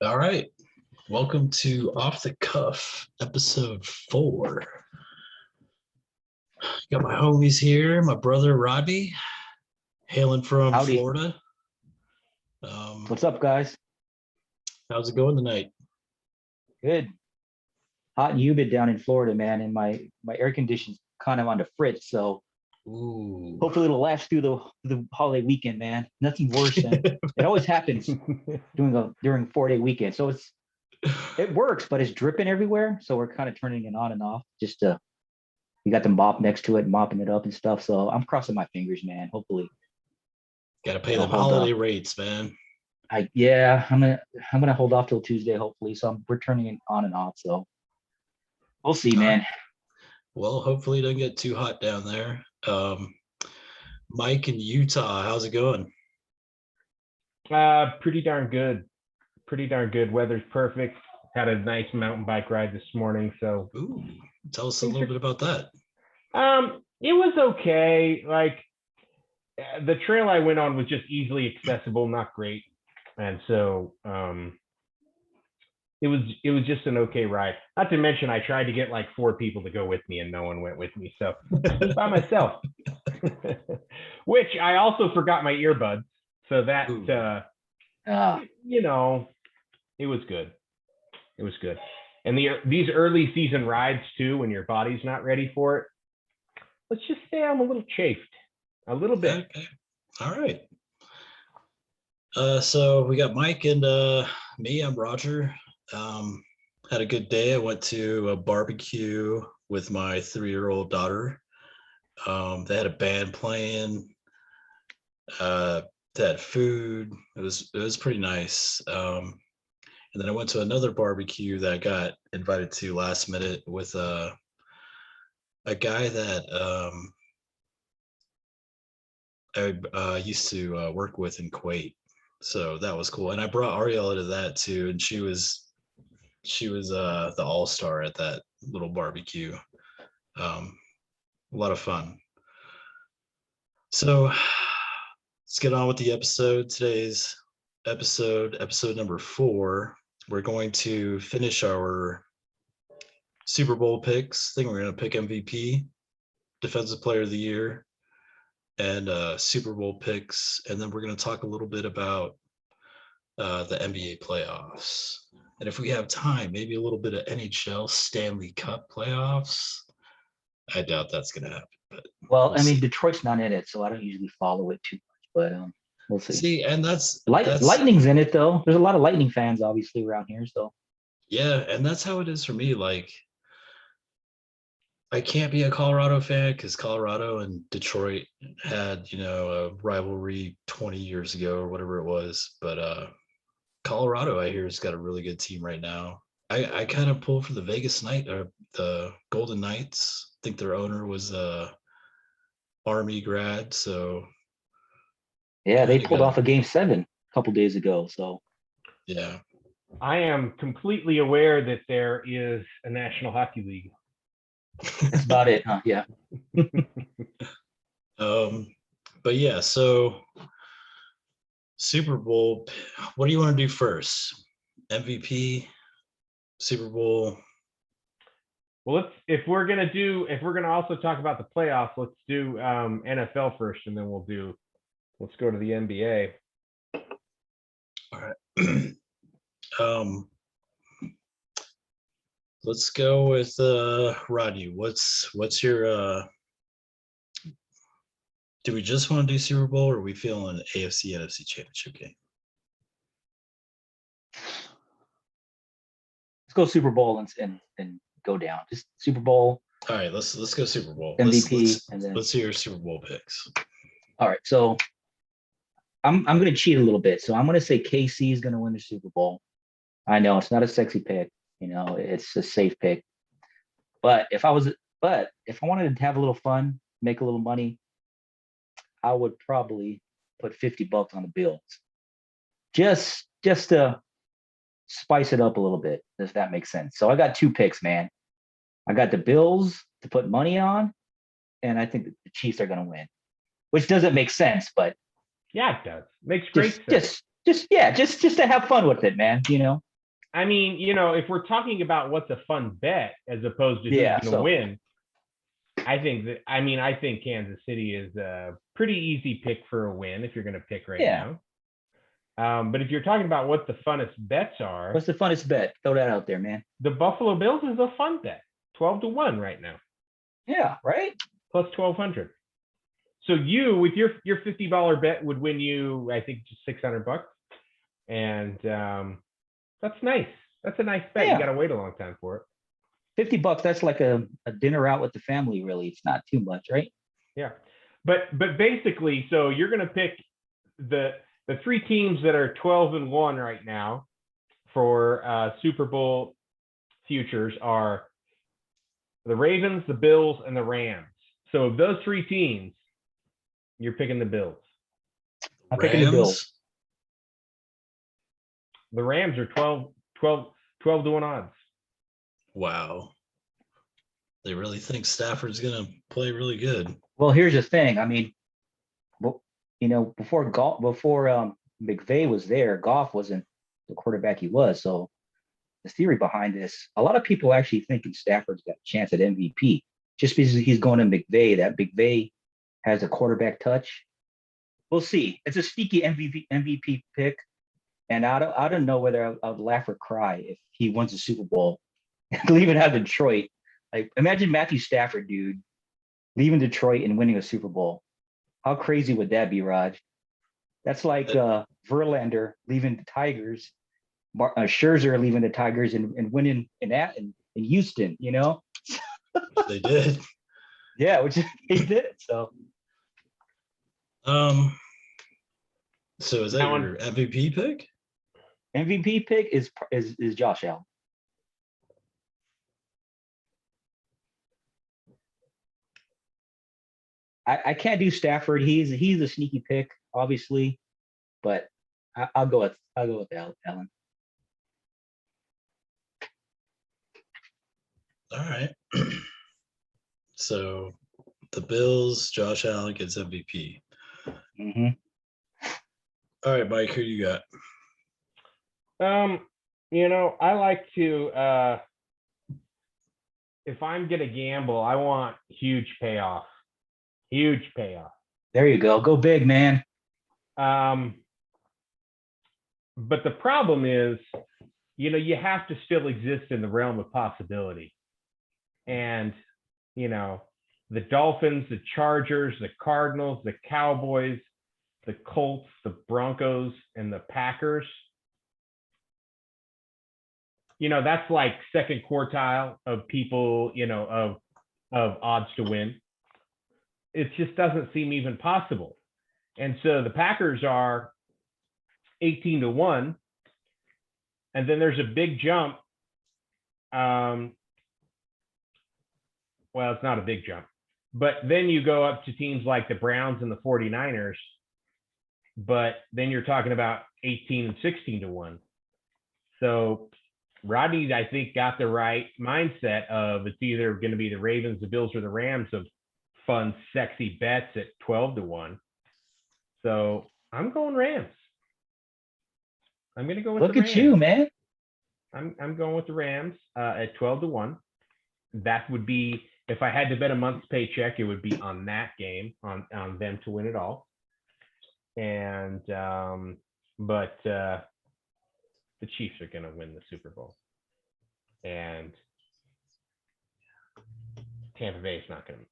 All right. Welcome to Off the Cuff, episode 4. Got my homies here, my brother Rodney, hailing from Howdy. Florida. What's up, guys? How's it going tonight? Good. Hot and humid down in Florida, man, and my air conditioning's kind of on the fritz, so Ooh. hopefully it'll last through the holiday weekend, man. Nothing worse than it always happens during 4-day weekend. So it works, but it's dripping everywhere. So we're kind of turning it on and off. We got the mop next to it, mopping it up and stuff. So I'm crossing my fingers, man. Hopefully Gotta pay it'll them hold holiday up. rates, man. I'm gonna hold off till Tuesday, hopefully. So we're turning it on and off. So we'll see, All right. man. Well, hopefully it doesn't get too hot down there. Mike in Utah, how's it going? Pretty darn good. Pretty darn good. Weather's perfect. Had a nice mountain bike ride this morning, so Ooh, tell us a things little are. bit about that. It was okay. Like the trail I went on was just easily accessible, not great, and so it was just an okay ride. Not to mention, I tried to get like 4 people to go with me, and no one went with me, so I went by myself. Which I also forgot my earbuds, so that Ooh. you know, it was good. It was good. And these early season rides too, when your body's not ready for it, let's just say I'm a little chafed, a little bit. Okay. All right. So we got Mike and me. I'm Roger. Um, had a good day. I went to a barbecue with my 3-year-old daughter. They had a band playing. They had food. It was pretty nice. And then I went to another barbecue that I got invited to last minute with a guy that I used to work with in Kuwait. So that was cool. And I brought Ariella to that too, and she was the all-star at that little barbecue. A lot of fun. So let's get on with the episode. Today's episode number 4. We're going to finish our Super Bowl picks. I think we're going to pick MVP, Defensive Player of the Year, and Super Bowl picks. And then we're going to talk a little bit about the NBA playoffs. And if we have time, maybe a little bit of NHL Stanley Cup playoffs. I doubt that's going to happen, but Well, we'll I mean, see. Detroit's not in it, so I don't usually follow it too much, but we'll see. See, and that's Lightning's in it though. There's a lot of Lightning fans obviously around here, so yeah, and that's how it is for me. Like, I can't be a Colorado fan because Colorado and Detroit had, a rivalry 20 years ago or whatever it was. But Colorado, I hear, has got a really good team right now. I kind of pull for the Vegas Knight or the Golden Knights. I think their owner was a Army grad, so yeah, they kind of pulled got off a game 7 a couple days ago. So yeah. I am completely aware that there is a National Hockey League. that's about it, huh? Yeah. But yeah, so Super Bowl. What do you want to do first? MVP, Super Bowl. Well, if we're gonna also talk about the playoffs, let's do NFL first, and then let's go to the NBA. All right. Let's go with Rodney. What's your do we just want to do Super Bowl, or are we feeling AFC NFC championship game? Let's go Super Bowl and go down. Just Super Bowl All right, let's go Super Bowl. MVP and then Let's hear your Super Bowl picks. all right. So I'm gonna cheat a little bit. So I'm gonna say KC is gonna win the Super Bowl. I know it's not a sexy pick, it's a safe pick. But if I wanted to have a little fun, make a little money, I would probably put $50 on the Bills. Just to spice it up a little bit, if that makes sense. So I got 2 picks, man. I got the Bills to put money on, and I think the Chiefs are gonna win. Which doesn't make sense, but Yeah, it does. Makes great just sense. just just yeah, just to have fun with it, man. I mean, if we're talking about what's a fun bet as opposed to who's Yeah, going to so win, I think Kansas City is a pretty easy pick for a win if you're going to pick right yeah. now. But if you're talking about what the funnest bets are, What's the funnest bet? Throw that out there, man. the Buffalo Bills is a fun bet, 12-1 right now, Yeah, right. plus 1,200. So you, with your $50 bet, would win you, I think, just $600, and that's nice. That's a nice bet. Yeah. You got to wait a long time for it. $50. That's like a dinner out with the family. Really, it's not too much, right? Yeah, but basically, so you're going to pick the three teams that are 12-1 right now for Super Bowl futures are the Ravens, the Bills, and the Rams. So of those three teams, you're picking the Bills. I'm picking the Bills. The Rams are 12-1 odds. Wow. They really think Stafford's going to play really good. Well, here's the thing. I mean, before McVay was there, Goff wasn't the quarterback he was. So the theory behind this, a lot of people actually thinking Stafford's got a chance at MVP just because he's going to McVay. That McVay has a quarterback touch. We'll see. It's a sneaky MVP pick, and I don't know whether I would laugh or cry if he wins the Super Bowl, leaving out Detroit. Like, imagine Matthew Stafford, dude, leaving Detroit and winning a Super Bowl. How crazy would that be, Raj? That's like Verlander leaving the Tigers, Scherzer leaving the Tigers and winning in Houston. They did. Yeah, which they did. So is that your MVP pick? MVP pick is Josh Allen. I can't do Stafford. He's a sneaky pick, obviously, but I'll go with Allen. All right. So the Bills, Josh Allen gets MVP. Mm-hmm. All right, Mike, who you got? I like to if I'm gonna gamble, I want huge payoff. Huge payoff. There you go. Go big, man. But the problem is, you have to still exist in the realm of possibility. And, the Dolphins, the Chargers, the Cardinals, the Cowboys, the Colts, the Broncos, and the Packers. That's like second quartile of people, of odds to win. It just doesn't seem even possible. And so the Packers are 18-1. And then there's a big jump. Well, it's not a big jump. But then you go up to teams like the Browns and the 49ers. But then you're talking about 18 and 16-1. So Rodney, I think, got the right mindset of it's either going to be the Ravens, the Bills, or the Rams of fun, sexy bets at 12-1. So I'm going Rams. I'm going to go with Look the at Rams. you, man. I'm going with the Rams at 12-1. That would be, if I had to bet a month's paycheck, it would be on that game, on them to win it all. And but the Chiefs are going to win the Super Bowl, and Tampa Bay is not going to.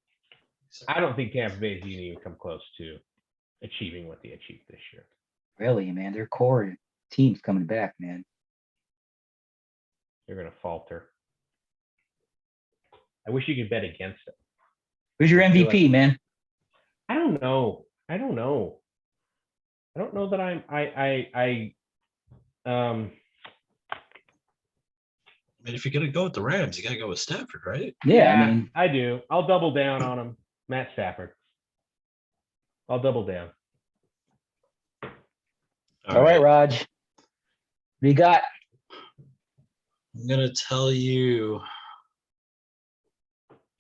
I don't think Tampa Bay is going to even come close to achieving what they achieved this year. Really, man. Their core team's coming back, man. They're going to falter. I wish you could bet against it. Who's your MVP, man? I don't know. I don't know that I mean, if you're going to go with the Rams, you got to go with Stafford, right? Yeah, I do. I'll double down on him. Matt Stafford. I'll double down. All right, Raj. What do you got? I'm going to tell you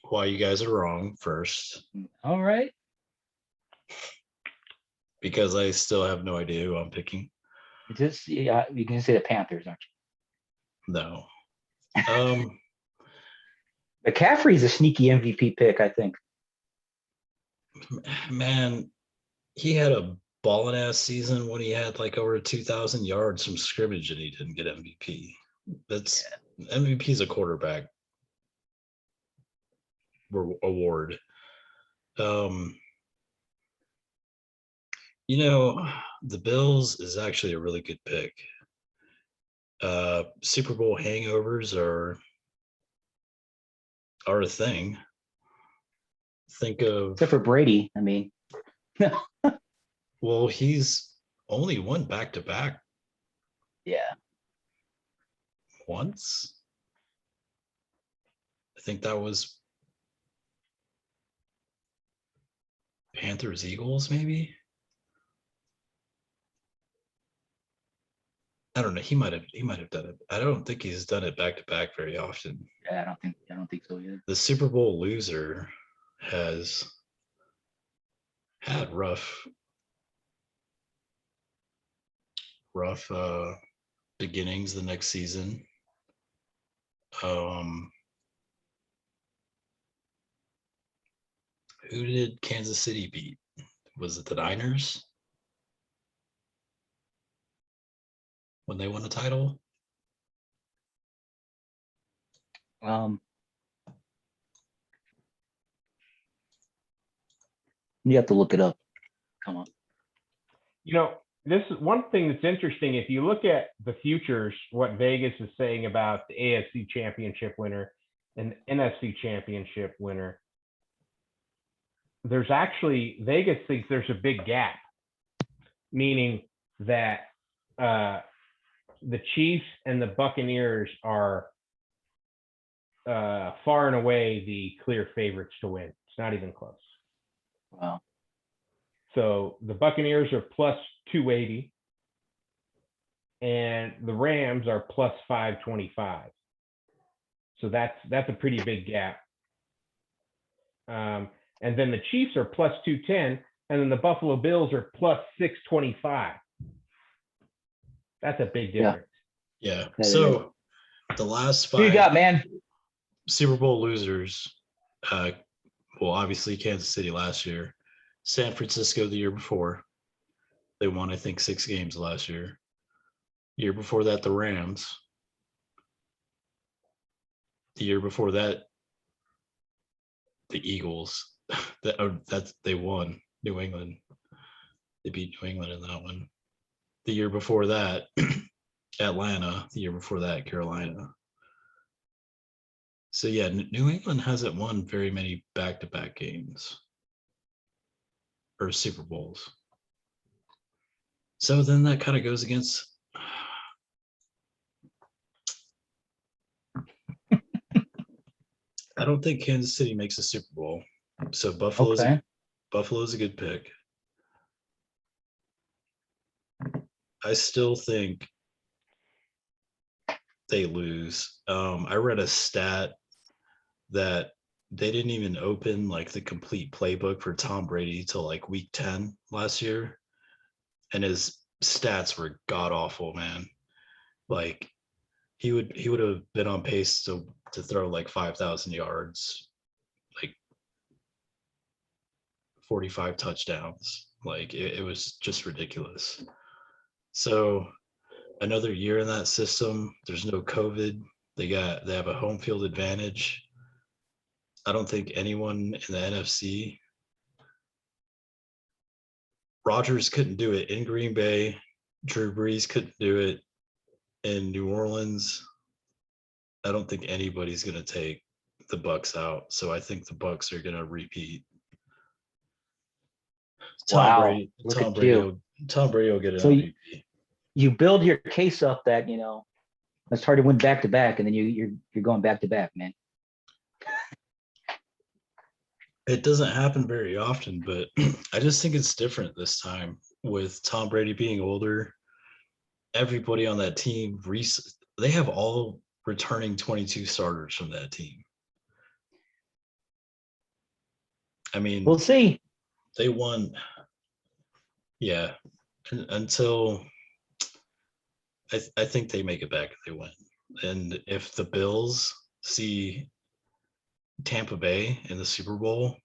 why you guys are wrong first. All right. Because I still have no idea who I'm picking. You can say the Panthers, aren't No. McCaffrey's a sneaky MVP pick, I think. Man, he had a balling ass season when he had like over 2,000 yards from scrimmage and he didn't get MVP. That's MVP is a quarterback award. You know, the Bills is actually a really good pick. Super Bowl hangovers are a thing. Think of Except for Brady. I mean, well, he's only won back-to-back yeah. once. I think that was Panthers Eagles, maybe. I don't know. He might have done it. I don't think he's done it back-to-back very often. Yeah, I don't think so either. The Super Bowl loser has had rough beginnings the next season. Who did Kansas City beat? Was it the Niners when they won the title? You have to look it up. Come on. You know, this is one thing that's interesting. If you look at the futures, what Vegas is saying about the AFC Championship winner and NFC Championship winner, there's actually, Vegas thinks there's a big gap, meaning that the Chiefs and the Buccaneers are far and away the clear favorites to win. It's not even close. Wow. So the Buccaneers are plus 280 and the Rams are plus 525. So that's a pretty big gap. And then the Chiefs are plus 210 and then the Buffalo Bills are plus 625. That's a big difference. Yeah. That So the last Who you 5 got, man? Super Bowl losers, well, obviously Kansas City last year, San Francisco the year before. They won, I think, 6 games last year. Year before that, the Rams. The year before that, the Eagles. That they won. New England. They beat New England in that one. The year before that, Atlanta. The year before that, Carolina. So yeah, New England hasn't won very many back-to-back games or Super Bowls. So then that kind of goes against. I don't think Kansas City makes a Super Bowl. So Buffalo's a good pick. I still think they lose. I read a stat that they didn't even open like the complete playbook for Tom Brady till like week 10 last year. And his stats were god awful, man. Like he would have been on pace to throw like 5,000 yards, like 45 touchdowns. Like it was just ridiculous. So another year in that system, there's no COVID. They have a home field advantage. I don't think anyone in the NFC. Rodgers couldn't do it in Green Bay. Drew Brees couldn't do it in New Orleans. I don't think anybody's going to take the Bucks out. So I think the Bucks are going to repeat. Tom Brady will get an MVP. You build your case up that, it's hard to win back to back, and then you're going back to back, man. It doesn't happen very often, but I just think it's different this time with Tom Brady being older. Everybody on that team, they have all returning 22 starters from that team. I mean, we'll see. They won. Yeah, until I think they make it back if they win. And if the Bills see Tampa Bay in the Super Bowl,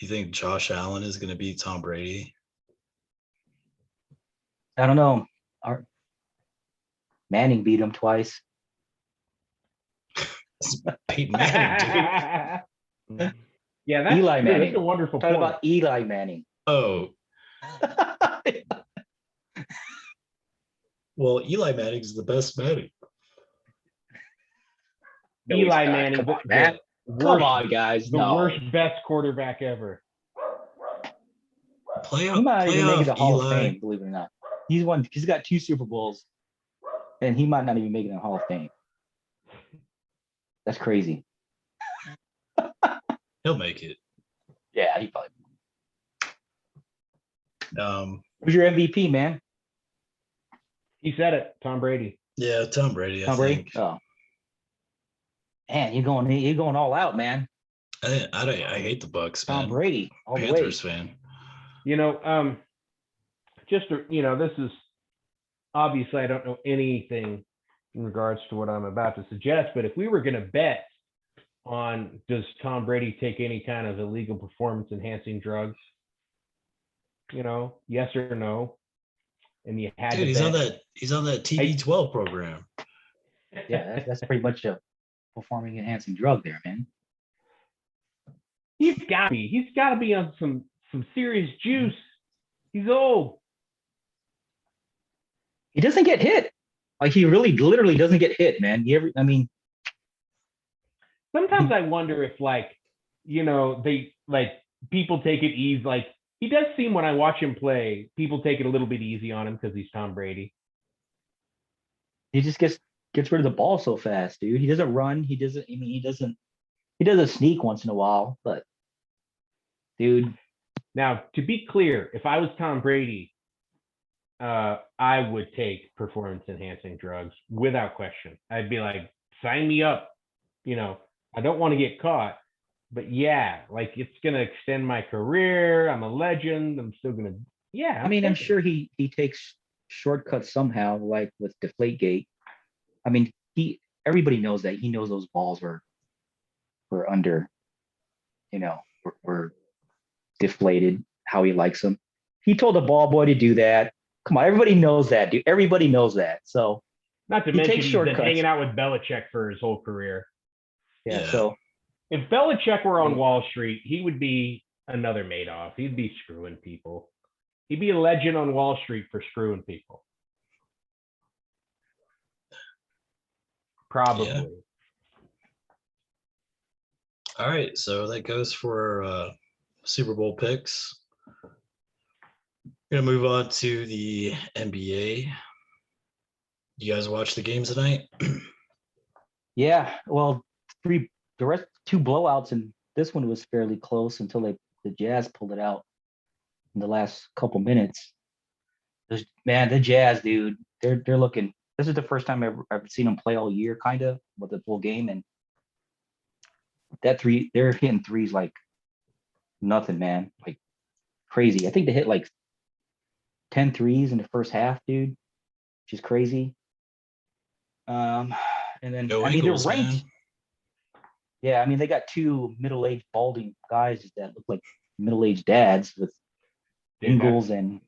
you think Josh Allen is going to beat Tom Brady? I don't know. Manning beat him twice. Peyton Manning, dude. Yeah, that's Eli true. Manning. That's a wonderful Talk point. about Eli Manning. Oh, well, Eli Manning's the best Manning. No, he's Eli not. Manning, Come on, man. Come on, guys. the No. worst best quarterback ever. He might not even make it to Playoff Hall of Eli. Fame, believe it or not. He's got 2 Super Bowls, and he might not even make it in Hall of Fame. That's crazy. He'll make it. Yeah, he probably. Um, Who's your MVP, man? He said it. Tom Brady. yeah, Tom Brady. Tom I Brady. think. Oh, man, you're going all out, man. I hate the Bucks, man. Tom Brady, all Panthers the way. fan. This is obviously I don't know anything in regards to what I'm about to suggest, but if we were going to bet on does Tom Brady take any kind of illegal performance enhancing drugs, yes or no, and you had Dude, to he's bet. on that TB12 program. Yeah, that's pretty much a performing enhancing drug there, man. He's got to be on some serious juice. He's old. He doesn't get hit. Like he really, literally doesn't get hit, man. Sometimes I wonder if they people take it easy. Like he does seem when I watch him play, people take it a little bit easy on him because he's Tom Brady. He just gets rid of the ball so fast, dude. He doesn't run. He doesn't sneak once in a while, but dude. Now, to be clear, if I was Tom Brady, I would take performance enhancing drugs without question. I'd be like, sign me up. I don't want to get caught, but yeah, like it's going to extend my career. I'm a legend. I'm still going to, yeah. I'm sure he takes shortcuts somehow, like with Deflategate. Everybody knows that. He knows those balls were under, were deflated how he likes them. He told the ball boy to do that. Come on, everybody knows that, dude. Everybody knows that. So not to mention he's been hanging out with Belichick for his whole career. Yeah. So if Belichick were on Wall Street, he would be another Madoff. He'd be screwing people. He'd be a legend on Wall Street for screwing people. Probably. Yeah. All right, so that goes for Super Bowl picks. We're gonna move on to the NBA. You guys watch the games tonight? Yeah, well, the rest 2 blowouts, and this one was fairly close until the Jazz pulled it out in the last couple minutes. The Jazz, dude, they're looking. This is the first time I've seen them play all year, kind of, with the full game, and they're hitting threes like nothing, man, like crazy. I think they hit like 10 threes in the first half, dude, which is crazy. And then Go they're Eagles, ranked. man. Yeah, they got 2 middle-aged balding guys that look like middle-aged dads with Ingles and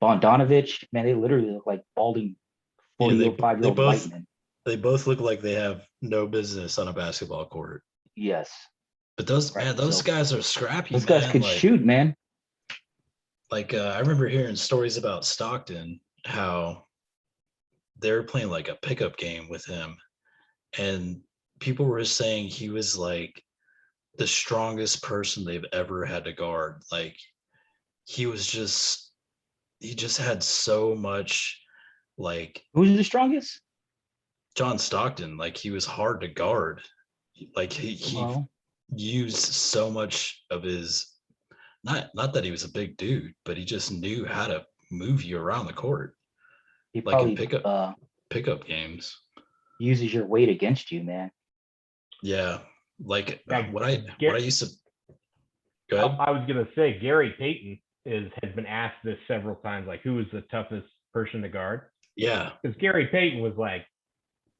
Bogdanovich. Man, they literally look like balding 45-year-old white men. They both look like they have no business on a basketball court. Yes. But those guys are scrappy. Those guys could shoot, man. Like I remember hearing stories about Stockton, how they were playing like a pickup game with him, and people were saying he was like the strongest person they've ever had to guard. Like he just had so much, like, who's the strongest? John Stockton. Like he was hard to guard. Like he used so much of his, not that he was a big dude, but he just knew how to move you around the court. He like probably in pickup games. Uses your weight against you, man. Yeah. Like what I used to go ahead. I was gonna say Gary Payton has been asked this several times, like who is the toughest person to guard? Yeah. because Gary Payton was like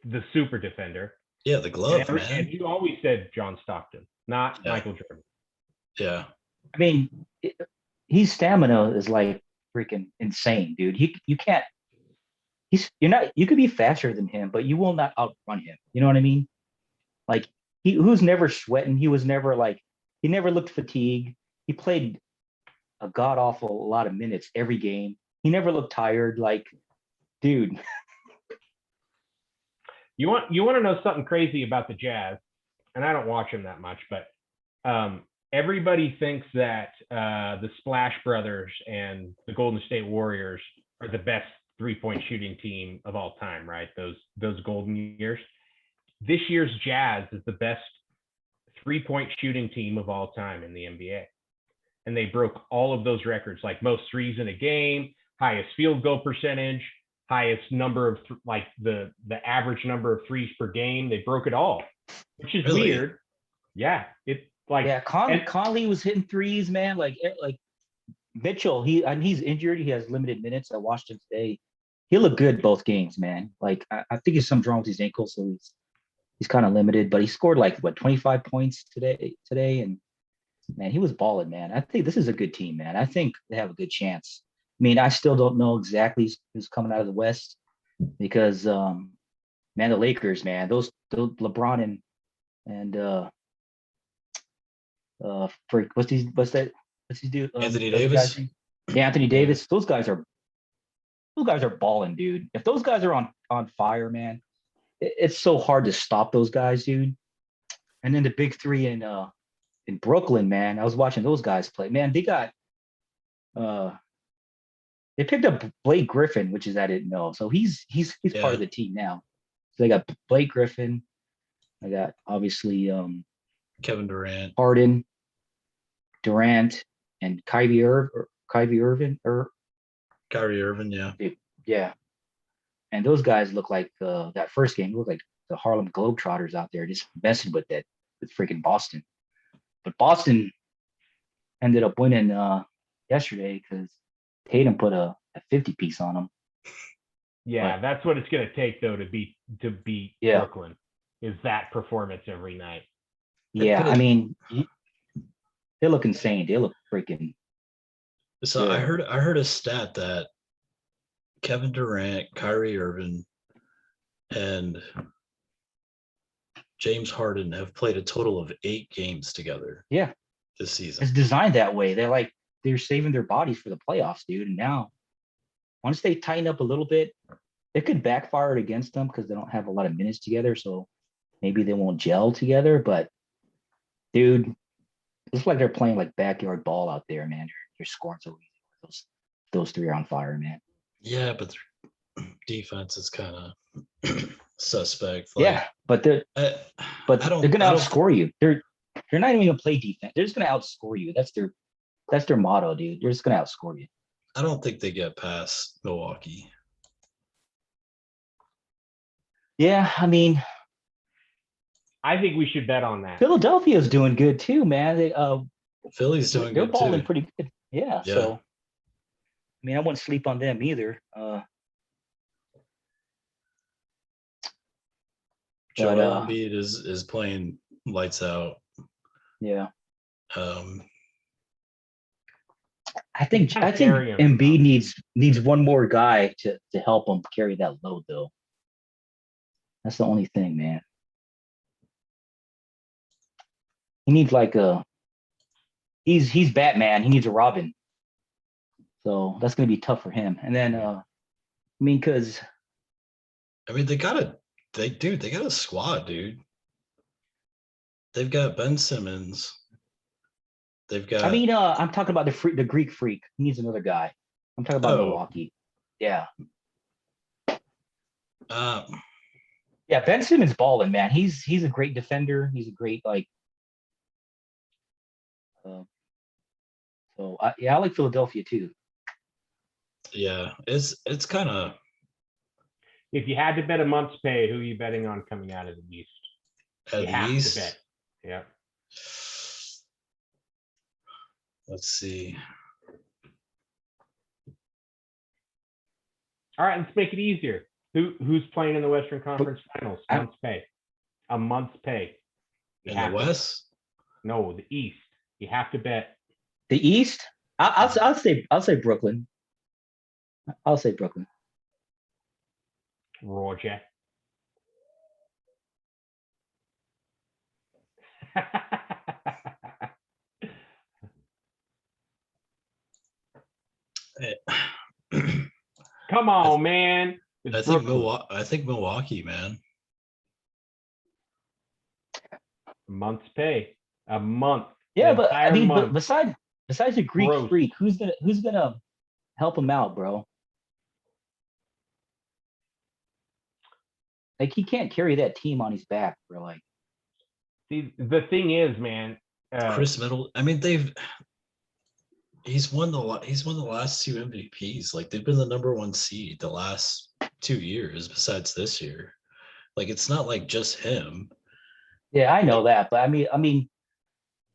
the super defender. Yeah, the glove, man. And you always said John Stockton, not Yeah. Michael Jordan. Yeah. I mean, his stamina is like freaking insane, dude. You can't. You're not. You could be faster than him, but you will not outrun him. You know what I mean? Like he who's never sweating. He was never like he never looked fatigued. He played a god awful lot of minutes every game. He never looked tired. Like, dude. You want to know something crazy about the Jazz? And I don't watch them that much, but everybody thinks that the Splash Brothers and the Golden State Warriors are the best 3-point shooting team of all time, right? Those golden years. This year's Jazz is the best 3-point shooting team of all time in the NBA. And they broke all of those records, like most threes in a game, highest field goal percentage, highest number of the average number of threes per game. They broke it all, which is Really? weird. Yeah, it's like Conley was hitting threes, man. Like Mitchell, he's injured. He has limited minutes. I watched him today. He looked good both games, man. Like I think he's something wrong with his ankle, so he's kind of limited. But he scored like 25 points today, and man, he was balling, man. I think this is a good team, man. I think they have a good chance. I mean, I still don't know exactly who's coming out of the West because, man, the Lakers, man, those LeBron and what's he do? Anthony the other Davis? guy's name? Yeah, Anthony Davis. Those guys are balling, dude. If those guys are on fire, man, it's so hard to stop those guys, dude. And then the big three in Brooklyn, man. I was watching those guys play. Man, they got they picked up Blake Griffin, which is I didn't know. So he's part of the team now. So they got Blake Griffin. I got obviously Kevin Durant. Harden, Durant, and Kyrie Irving. Kyrie Irving, yeah. Yeah. And those guys look like that first game looked like the Harlem Globetrotters out there just messing with freaking Boston. But Boston ended up winning yesterday because Tatum put a 50 piece on them. Yeah, that's what it's going to take though to beat Brooklyn is that performance every night. Yeah, I mean, they look insane. They look freaking. So good. I heard a stat that Kevin Durant, Kyrie Irving, and James Harden have played a total of 8 games together. Yeah, this season. It's designed that way. They're saving their bodies for the playoffs, dude. And now, once they tighten up a little bit, it could backfire against them because they don't have a lot of minutes together. So maybe they won't gel together. But dude, it's like they're playing like backyard ball out there, man. They're scoring so easy. Those three are on fire, man. Yeah, but defense is kind of suspect. Yeah, but they're gonna outscore you. They're not even gonna play defense. They're just gonna outscore you. That's their motto, dude. They're just gonna outscore you. I don't think they get past Milwaukee. Yeah, I mean, I think we should bet on that. Philadelphia's doing good too, man. Philly's doing they're good balling too. Pretty good. Yeah, so I mean, I wouldn't sleep on them either. Joel Embiid is playing lights out. Yeah. I think Embiid needs one more guy to help him carry that load, though. That's the only thing, man. He needs he's Batman. He needs a Robin. So that's gonna be tough for him. And then they got a squad, dude. They've got Ben Simmons. They've got. I'm talking about the Greek Freak. He needs another guy. I'm talking about Milwaukee. Yeah. Yeah, Ben Simmons balling, man. He's a great defender. He's a great I like Philadelphia too. Yeah, it's kind of. If you had to bet a month's pay, who are you betting on coming out of the East? You have to bet. Yeah. Let's see. All right, let's make it easier. Who's playing in the Western Conference Finals? Month's pay. A month's pay. In the West? No, the East. You have to bet. The East? I'll say Brooklyn. I'll say Brooklyn. Roger. Come on, man. I think Milwaukee, man. A month's pay. A month. Yeah, but I mean, month. besides the Greek Gross. freak, who's gonna help him out, bro? Like he can't carry that team on his back, bro. Like, see, the thing is, man. Chris Middleton. I mean, he's won the last two MVPs. Like they've been the number one seed the last 2 years, besides this year. Like it's not like just him. yeah, I know that, but I mean,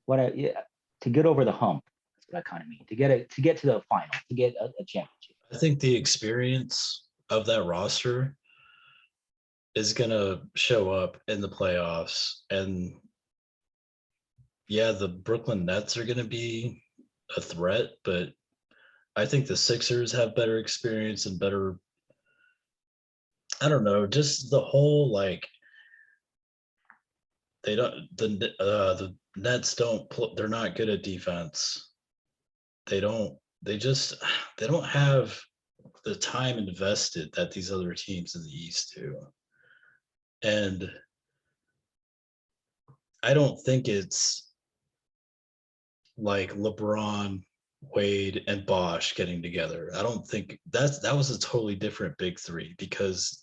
to get over the hump, that's what I kind of mean. To get to the final, to get a championship. I think the experience of that roster is gonna show up in the playoffs, and yeah, the Brooklyn Nets are gonna be a threat, but I think the Sixers have better experience and better. I don't know, just the whole like the Nets they're not good at defense. They don't have the time invested that these other teams in the East do. And I don't think it's like LeBron, Wade, and Bosch getting together. I don't think that was a totally different big three, because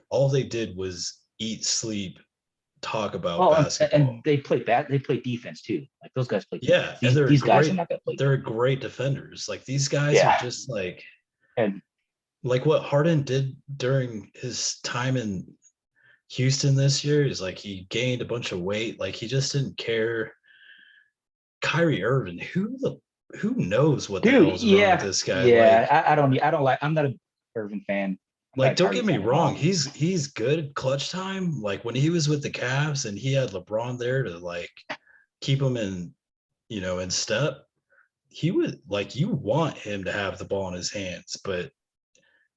all they did was eat, sleep, talk about basketball. And they play defense too. Like those guys play defense. Yeah, these guys are not gonna play. They're great defenders. Like these guys are just like, and like what Harden did during his time in Houston this year is like he gained a bunch of weight. Like he just didn't care. Kyrie Irving, who knows what the hell is wrong with this guy? Yeah, like, I don't like. I'm not a Irving fan. Like, don't get me wrong, he's good clutch time. Like when he was with the Cavs and he had LeBron there to like keep him in, in step, he would like, you want him to have the ball in his hands. But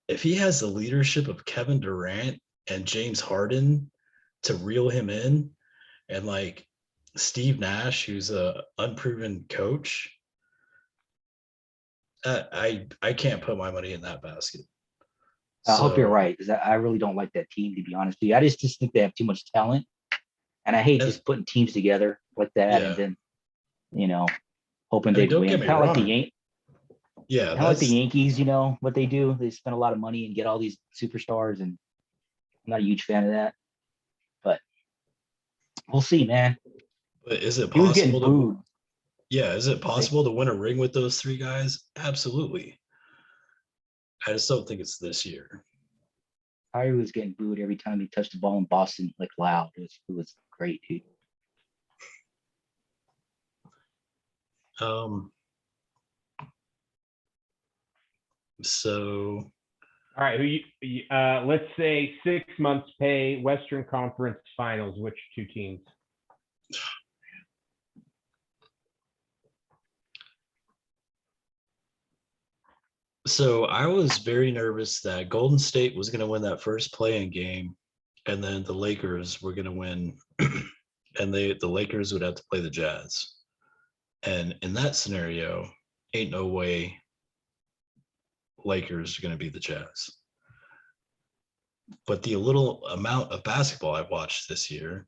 if he has the leadership of Kevin Durant and James Harden to reel him in, and like Steve Nash, who's a unproven coach, I can't put my money in that basket. I hope you're right, because I really don't like that team, to be honest with you. I just think they have too much talent, and I hate just putting teams together like that and then, hoping they win. Kind of like the Yankees, what they do. They spend a lot of money and get all these superstars, and I'm not a huge fan of that. But we'll see, man. But is it possible is it possible to win a ring with those three guys? Absolutely. I just don't think it's this year. Kyrie was getting booed every time he touched the ball in Boston, like loud. It was great, dude. So all right, let's say 6 months pay, Western Conference Finals. Which two teams? So I was very nervous that Golden State was going to win that first play-in game, and then the Lakers were going to win, and the Lakers would have to play the Jazz. And in that scenario, ain't no way Lakers are going to beat the Jazz. But the little amount of basketball I've watched this year,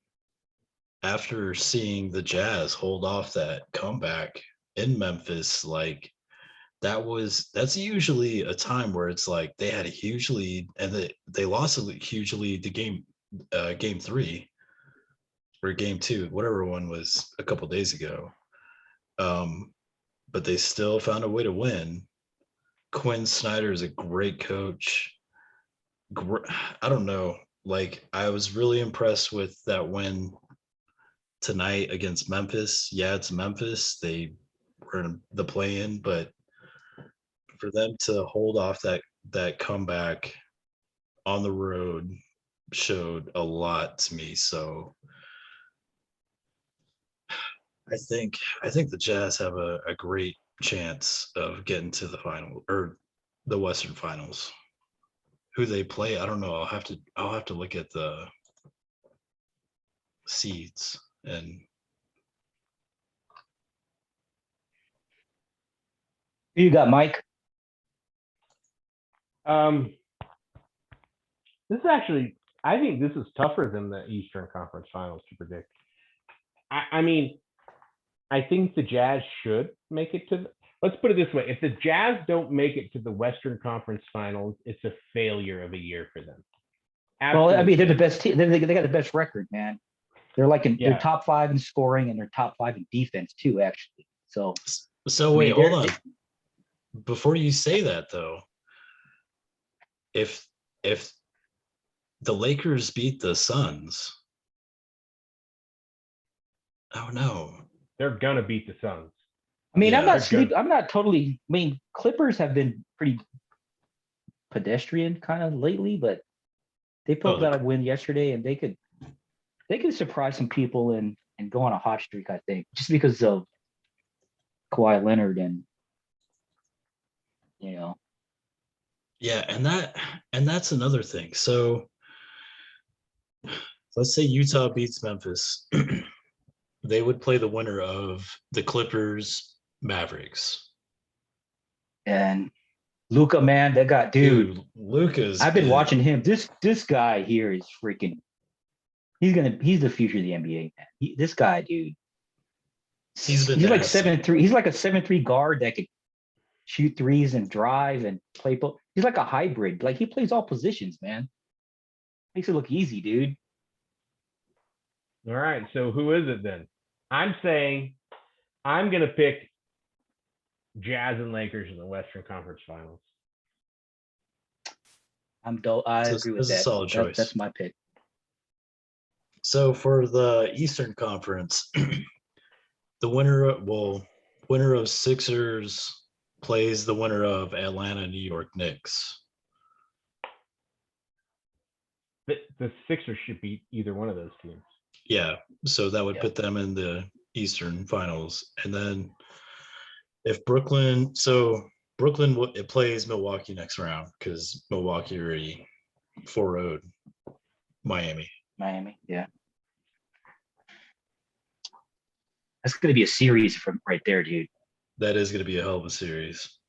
after seeing the Jazz hold off that comeback in Memphis, like that's usually a time where it's like they had a huge lead and they lost a huge lead to game 3 or game 2, whatever one was a couple days ago. But they still found a way to win. Quinn Snyder is a great coach. I don't know. Like I was really impressed with that win tonight against Memphis. Yeah, it's Memphis. They were in the play-in, but for them to hold off that that comeback on the road showed a lot to me. So I think the Jazz have a great chance of getting to the final or the Western Finals. Who they play, I don't know. I'll have to look at the seeds and Who you got, Mike? This is actually, I think this is tougher than the Eastern Conference Finals to predict. I mean, I think the Jazz should make it to. Let's put it this way: if the Jazz don't make it to the Western Conference Finals, it's a failure of a year for them. Well, I mean, they're the Absolute best team. They got the best record, man. They're like Yeah. they're top 5 in scoring and they're top 5 in defense too, actually. So wait, hold on. they're- Before you say that though, if the Lakers beat the Suns, oh no. They're gonna beat the Suns. I mean, Yeah, I'm not they're sleep. good. I'm not totally. I mean, Clippers have been pretty pedestrian kind of lately, but they pulled out a win yesterday, and they could surprise some people and go on a hot streak. I think just because of Kawhi Leonard and Yeah, and that's another thing. So let's say Utah beats Memphis. They would play the winner of the Clippers Mavericks. and Luca, man, that guy, dude. Luca's I've been good. watching him. This guy here is freaking. He's the future of the NBA, man. This guy, dude. He's been like nasty. 7'3". He's like a 7'3" guard that could shoot threes and drive and play. He's like a hybrid. Like he plays all positions, man. Makes it look easy, dude. All right, so who is it then? I'm saying I'm gonna pick Jazz and Lakers in the Western Conference Finals. I agree with This is a that. solid choice. That's my pick. So for the Eastern Conference, the winner of Sixers plays the winner of Atlanta, New York Knicks. The Sixers should beat either one of those teams. Yeah, so that would Yeah. put them in the Eastern Finals. And then if Brooklyn it plays Milwaukee next round because Milwaukee already 4-0'd Miami. Miami, yeah. That's going to be a series from right there, dude. That is going to be a hell of a series.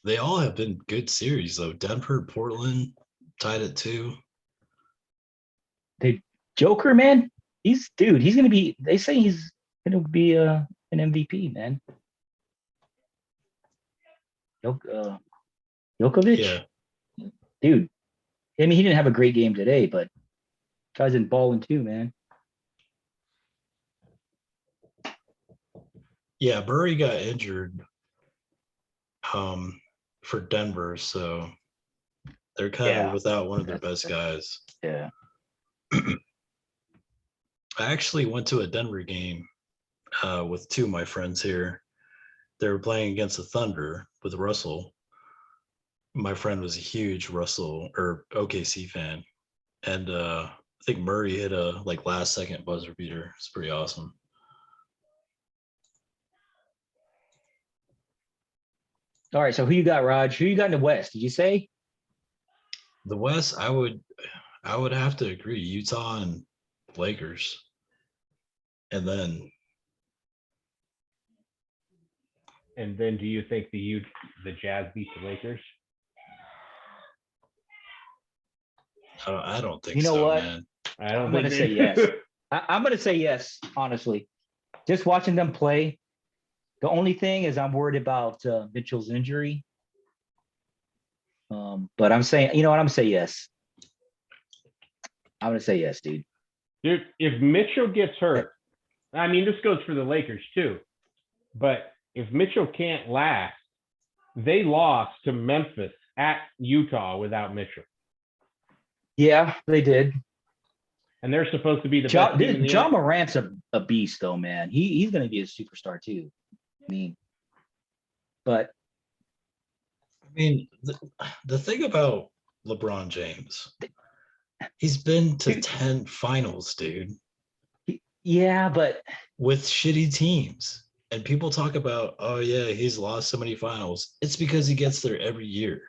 They all have been good series though. Denver, Portland tied at 2. The Joker, man, he's going to be. They say he's going to be an MVP, man. Jokovic, Yeah. dude. I mean, he didn't have a great game today, but guy's in balling too, man. Yeah, Murray got injured for Denver, so they're kind of without one of their best guys. Yeah. I actually went to a Denver game with 2 of my friends here. They were playing against the Thunder with Russell. My friend was a huge Russell or OKC fan. And I think Murray hit a last second buzzer beater. It's pretty awesome. All right, so who you got, Raj? Who you got in the West? Did you say? The West, I would have to agree. Utah and Lakers. And then do you think the Jazz beat the Lakers? I don't think You know so, what? man. I'm going to say yes. I'm going to say yes, honestly. Just watching them play. The only thing is I'm worried about Mitchell's injury. But I'm saying, you know what? I'm going to say yes. I'm going to say yes, dude. Dude, if Mitchell gets hurt, I mean, this goes for the Lakers too. But if Mitchell can't last, they lost to Memphis at Utah without Mitchell. Yeah, they did. And they're supposed to be the best team in the John Morant's a beast, though, man. He's going to be a superstar too. I mean, But I mean, the thing about LeBron James, he's been to Dude. 10 finals, dude, yeah, but with shitty teams. And people talk about, oh yeah, he's lost so many finals. It's because he gets there every year.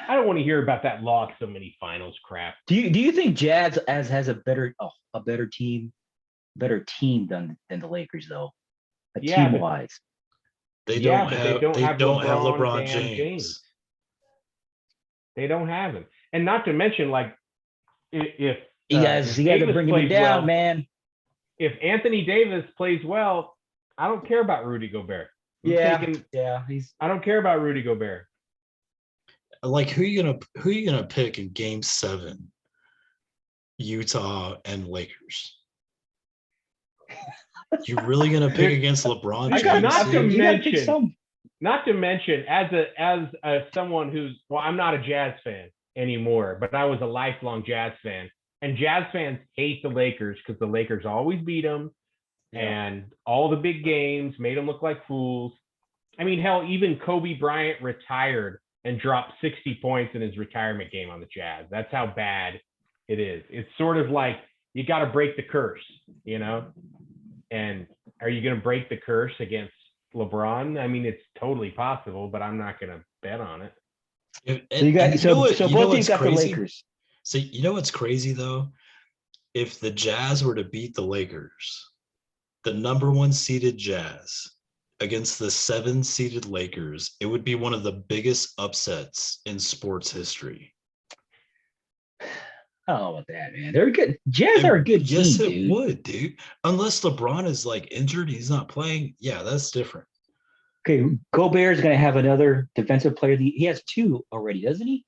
I don't want to hear about that lost so many finals crap. do you think Jazz has a better team than the Lakers though? Yeah, Team but wise. They yeah, don't but have they don't have LeBron LeBron damn James. James. They don't have him, and not to mention like if You guys if Davis bring him plays down, well, man. if Anthony Davis plays well, I don't care about Rudy Gobert. I don't care about Rudy Gobert. Like who you gonna pick in game 7? Utah and Lakers. You really gonna pick against LeBron James? Not to mention, as someone who's I'm not a Jazz fan anymore, but I was a lifelong Jazz fan, and Jazz fans hate the Lakers because the Lakers always beat them, and all the big games made them look like fools. I mean, hell, even Kobe Bryant retired and dropped 60 points in his retirement game on the Jazz. That's how bad it is. It's sort of like you got to break the curse, you know? And are you going to break the curse against LeBron? I mean, it's totally possible, but I'm not going to bet on it. So both of you got the Lakers. So you know what's crazy though? If the Jazz were to beat the Lakers, the number 1 seeded Jazz against the 7 seeded Lakers, it would be one of the biggest upsets in sports history. I don't know about that, man. They're good. Jazz are a good team, yes, it dude. would, dude. Unless LeBron is like injured, he's not playing. Yeah, that's different. Okay, Gobert is going to have another defensive player. He has 2 already, doesn't he?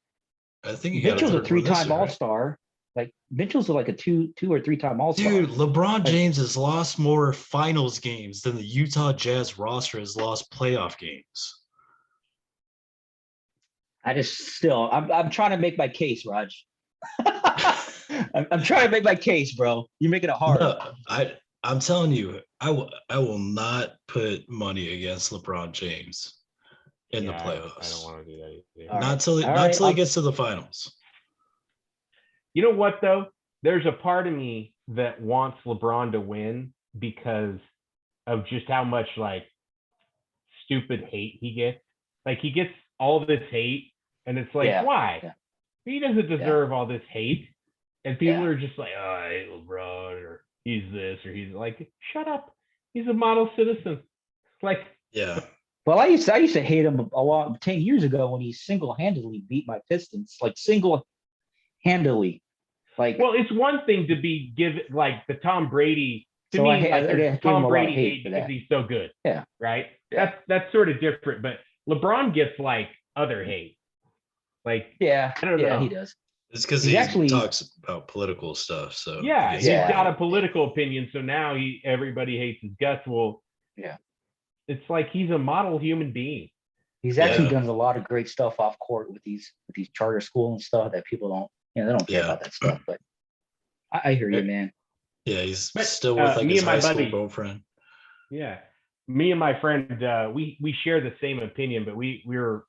I think Mitchell's a 3-time All-Star. Like Mitchell's like a 2 or 3-time All-Star. Dude, LeBron James has lost more finals games than the Utah Jazz roster has lost playoff games. I'm trying to make my case, Raj. I'm trying to make my case, bro. You're making it hard. No, I'm telling you, I will not put money against LeBron James in the playoffs. I don't want to do that either. Not till he gets to the finals. You know what though? There's a part of me that wants LeBron to win because of just how much like stupid hate he gets. Like he gets all this hate, and it's like, why? Yeah. He doesn't deserve all this hate. And people are just like, oh, I hate LeBron, or he's this, or he's like, shut up. He's a model citizen. Like, yeah. Well, I used to hate him 10 years ago when he single-handedly beat my Pistons, like single-handedly. Like, well, it's one thing to be given like the Tom Brady. To me, like Tom Brady hate because he's so good. Yeah. Right. Yeah. That's sort of different. But LeBron gets like other hate. Like, I don't know. He does. It's because he actually talks about political stuff. So he's got a political opinion. So now everybody hates his guts. Well, it's like he's a model human being. He's actually done a lot of great stuff off court with these charter school and stuff that people don't. They don't care about that stuff. But I hear you, man. Yeah, he's still with like his high school girlfriend. Yeah, me and my friend, we share the same opinion, but we were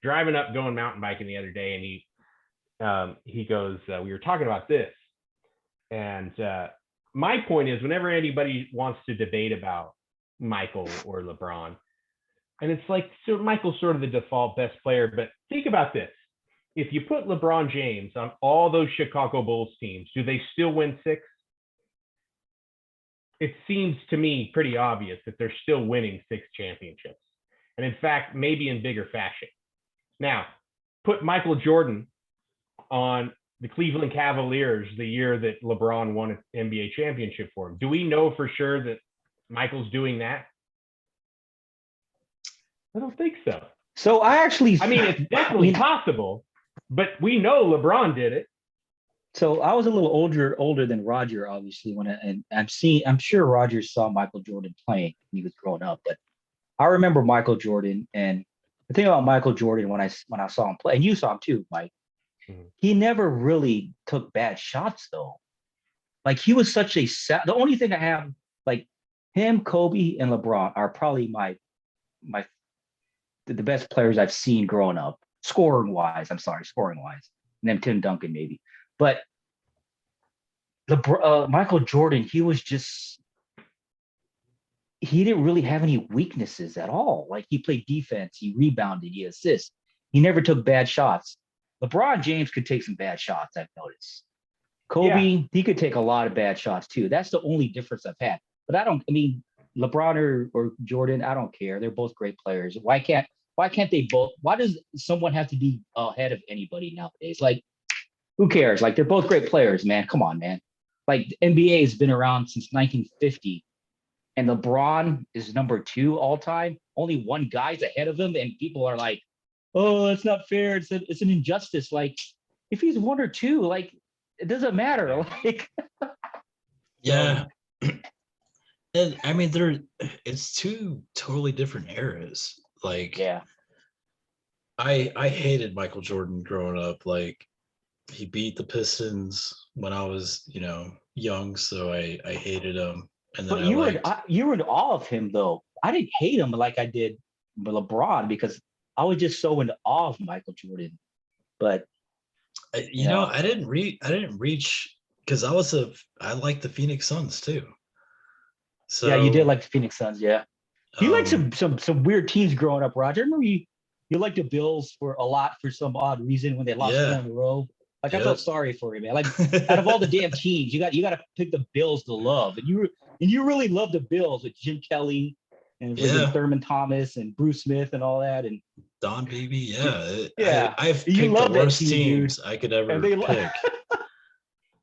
driving up, going mountain biking the other day, and he goes, we were talking about this, and my point is, whenever anybody wants to debate about Michael or LeBron, and it's like, so Michael's sort of the default best player, but think about this. If you put LeBron James on all those Chicago Bulls teams, do they still win 6? It seems to me pretty obvious that they're still winning 6 championships. And in fact, maybe in bigger fashion. Now, put Michael Jordan on the Cleveland Cavaliers the year that LeBron won an NBA championship for him. Do we know for sure that Michael's doing that? I don't think so. So I mean, it's definitely possible, but we know LeBron did it. So I was a little older than Roger, obviously, and I'm sure Roger saw Michael Jordan playing when he was growing up, but I remember Michael Jordan, and the thing about Michael Jordan when I saw him play, and you saw him too, Mike, he never really took bad shots though. Like he was such the only thing I have, like him, Kobe, and LeBron are probably my the best players I've seen growing up, scoring wise. And then Tim Duncan maybe, but Michael Jordan, he didn't really have any weaknesses at all. Like he played defense, he rebounded, he assists. He never took bad shots. LeBron James could take some bad shots, I've noticed. Kobe, he could take a lot of bad shots too. That's the only difference I've had. But LeBron or Jordan, I don't care. They're both great players. Why can't they both? Why does someone have to be ahead of anybody nowadays? Like, who cares? Like, they're both great players, man. Come on, man. Like, the NBA has been around since 1950, and LeBron is number 2 all time. Only one guy's ahead of him, and people are like, "Oh, it's not fair. It's an injustice." Like, if he's 1 or 2, like, it doesn't matter. Like, Yeah. And I mean, it's 2 totally different eras. Like, yeah. I hated Michael Jordan growing up. Like, he beat the Pistons when I was, young, so I hated him. And then But you were in awe of him, though. I didn't hate him like I did LeBron because I was just so in awe of Michael Jordan. But I didn't reach because I liked the Phoenix Suns too. So yeah, you did like the Phoenix Suns, yeah. You liked um, some weird teams growing up, Roger. I remember you liked the Bills for a lot for some odd reason when they lost 4 yeah. in a row. Like, I Yep. felt sorry for you, man. Like, out of all the damn teams, you got to pick the Bills to love, and you really love the Bills with Jim Kelly and Yeah. Thurman Thomas and Bruce Smith and all that, and Don Beebe, yeah. yeah, I've you picked the love that worst team, teams I could ever and they pick.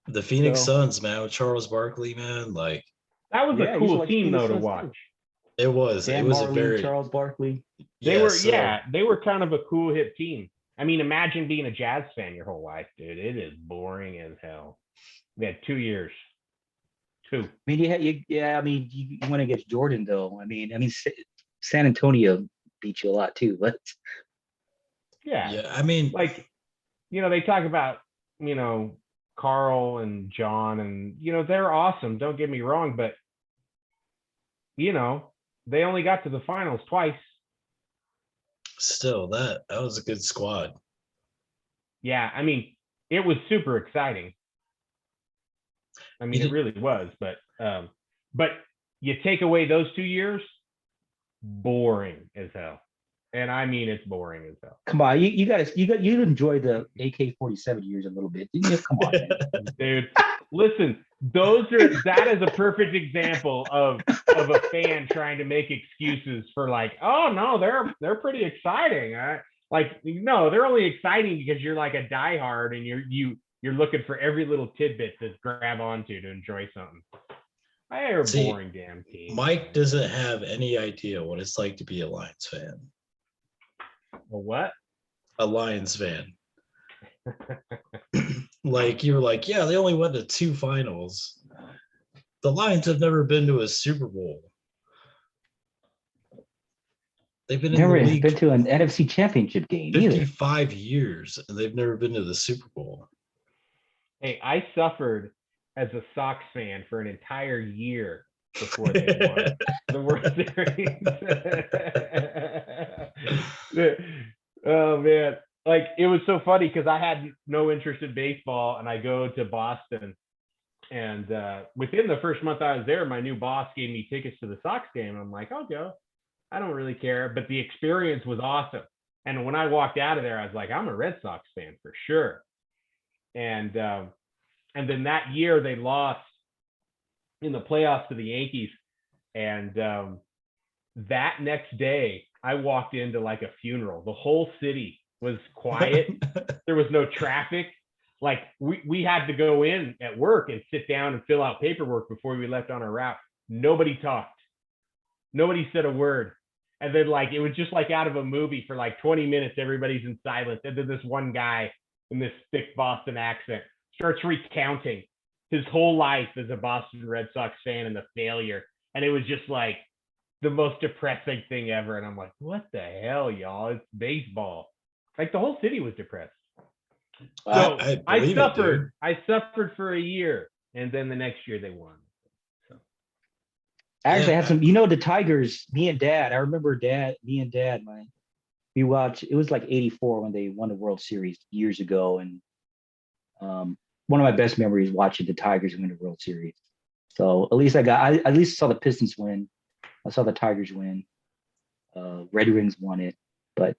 The Phoenix So- Suns, man, with Charles Barkley, man, like That was Yeah, a you cool like team Phoenix though to Suns, watch. too. it was Dan a Marley, very Charles Barkley. They yeah, were so, they were kind of a cool hip team. I mean, imagine being a Jazz fan your whole life, dude. It is boring as hell. They had 2 years. 2. I mean, you went against Jordan, though. I mean, San Antonio beat you a lot too, but Yeah. I mean, Like, they talk about, Carl and John and, they're awesome. Don't get me wrong, but, they only got to the finals twice. still that was a good squad. Yeah. I mean, it was super exciting. I mean, it really was, but you take away those 2 years, boring as hell. And I mean, it's boring as hell. come on, you enjoy the AK-47 years a little bit, didn't you? Come on, man. Dude, listen, that is a perfect example of a fan trying to make excuses for like, oh no, they're pretty exciting. Like, no, they're only exciting because you're like a diehard and you're looking for every little tidbit to grab onto to enjoy something. They're a boring damn team. Mike doesn't have any idea what it's like to be a Lions fan. A what? A Lions fan. Like, you were like, yeah, they only went to 2 finals. The Lions have never been to a Super Bowl. They've been Never in the league been to an NFC Championship game either. 55 years, and they've never been to the Super Bowl. Hey, I suffered as a Sox fan for an entire year before they won the World Series. Oh man, like, it was so funny because I had no interest in baseball, and I go to Boston, and within the first month I was there, my new boss gave me tickets to the Sox game. I'm like, I'll go. I don't really care, but the experience was awesome. And when I walked out of there, I was like, I'm a Red Sox fan for sure. And then that year they lost in the playoffs to the Yankees. And that next day, I walked into like a funeral. The whole city was quiet. There was no traffic. Like, we had to go in at work and sit down and fill out paperwork before we left on our route. Nobody talked. Nobody said a word. And then, like, it was just like out of a movie for like 20 minutes. Everybody's in silence. And then this one guy in this thick Boston accent starts recounting his whole life as a Boston Red Sox fan and the failure. And it was just like the most depressing thing ever. And I'm like, what the hell, y'all? It's baseball. Like, the whole city was depressed. So I suffered for a year. And then the next year they won. Actually, I had some, the Tigers, me and Dad, my we watched. It was like '84 when they won the World Series years ago, and one of my best memories watching the Tigers win the World Series. So at least I at least saw the Pistons win. I saw the Tigers win. Red Wings won it, but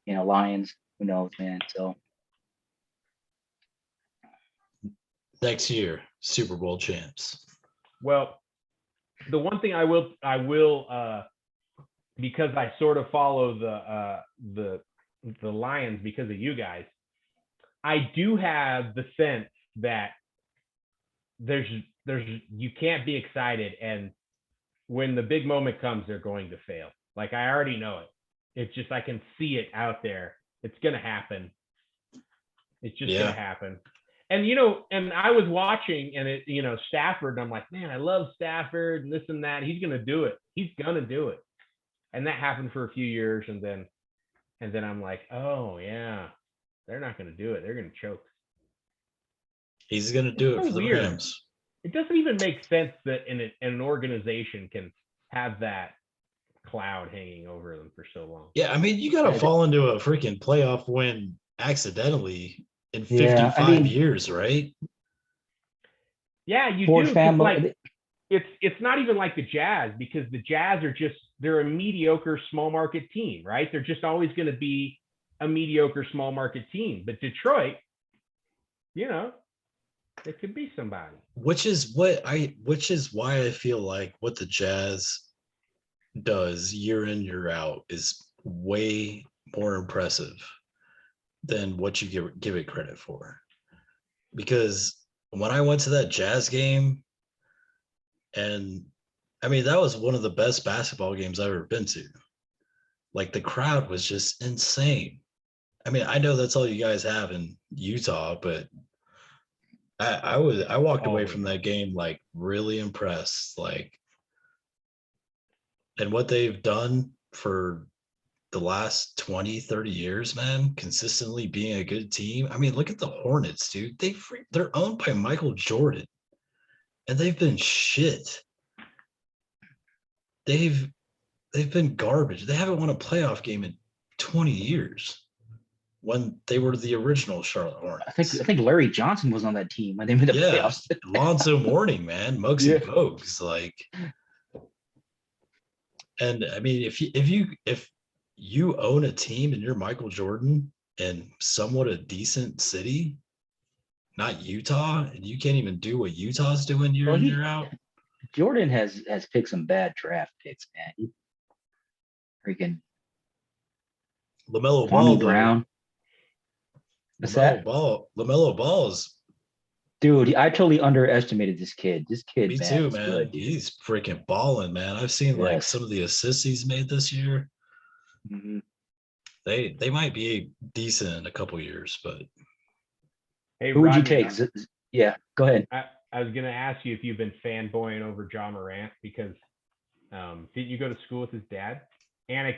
Lions, who knows, man. So Next year, Super Bowl champs. Well, the one thing I will because I sort of follow the Lions because of you guys. I do have the sense that there's you can't be excited, and when the big moment comes, they're going to fail. Like, I already know it. It's just, I can see it out there. It's gonna happen. It's just gonna happen. And and I was watching, and it, Stafford, and I'm like, man, I love Stafford and this and that. He's gonna do it. He's gonna do it. And that happened for a few years, and then I'm like, oh yeah, they're not gonna do it. They're gonna choke. He's gonna do it so for the weird. Rams. It doesn't even make sense that an organization can have that cloud hanging over them for so long. Yeah, I mean, you got to fall into a freaking playoff win accidentally in 55 years, right? Yeah, you Ford do. family. It's not even like the Jazz, because the Jazz are they're a mediocre small market team, right? They're just always going to be a mediocre small market team. But Detroit, it could be somebody. Which is why I feel like what the Jazz does year in, year out is way more impressive than what you give it credit for. Because when I went to that Jazz game, and I mean, that was one of the best basketball games I've ever been to. Like, the crowd was just insane. I mean, I know that's all you guys have in Utah, but I walked away from that game like really impressed. Like, and what they've done for the last 20, 30 years, man, consistently being a good team. I mean, look at the Hornets, dude. They're owned by Michael Jordan, and they've been shit. They've been garbage. They haven't won a playoff game in 20 years when they were the original Charlotte Hornets. I think Larry Johnson was on that team when they made the playoffs. Lonzo Mourning, man, Muggsy Bogues, like. And I mean, if you own a team and you're Michael Jordan in somewhat a decent city, not Utah, and you can't even do what Utah's doing year in, year out. Jordan has picked some bad draft picks, man. He freaking LaMelo Tommy Ball, Brown. LaMelo Ball is. Dude, I totally underestimated this kid. This kid, Me man, too, is man. good, He's freaking balling, man. I've seen like some of the assists he's made this year. Mm-hmm. They might be decent in a couple years, but hey, who would you take? Yeah, go ahead. I was gonna ask you if you've been fanboying over John Morant, because didn't you go to school with his dad? Anna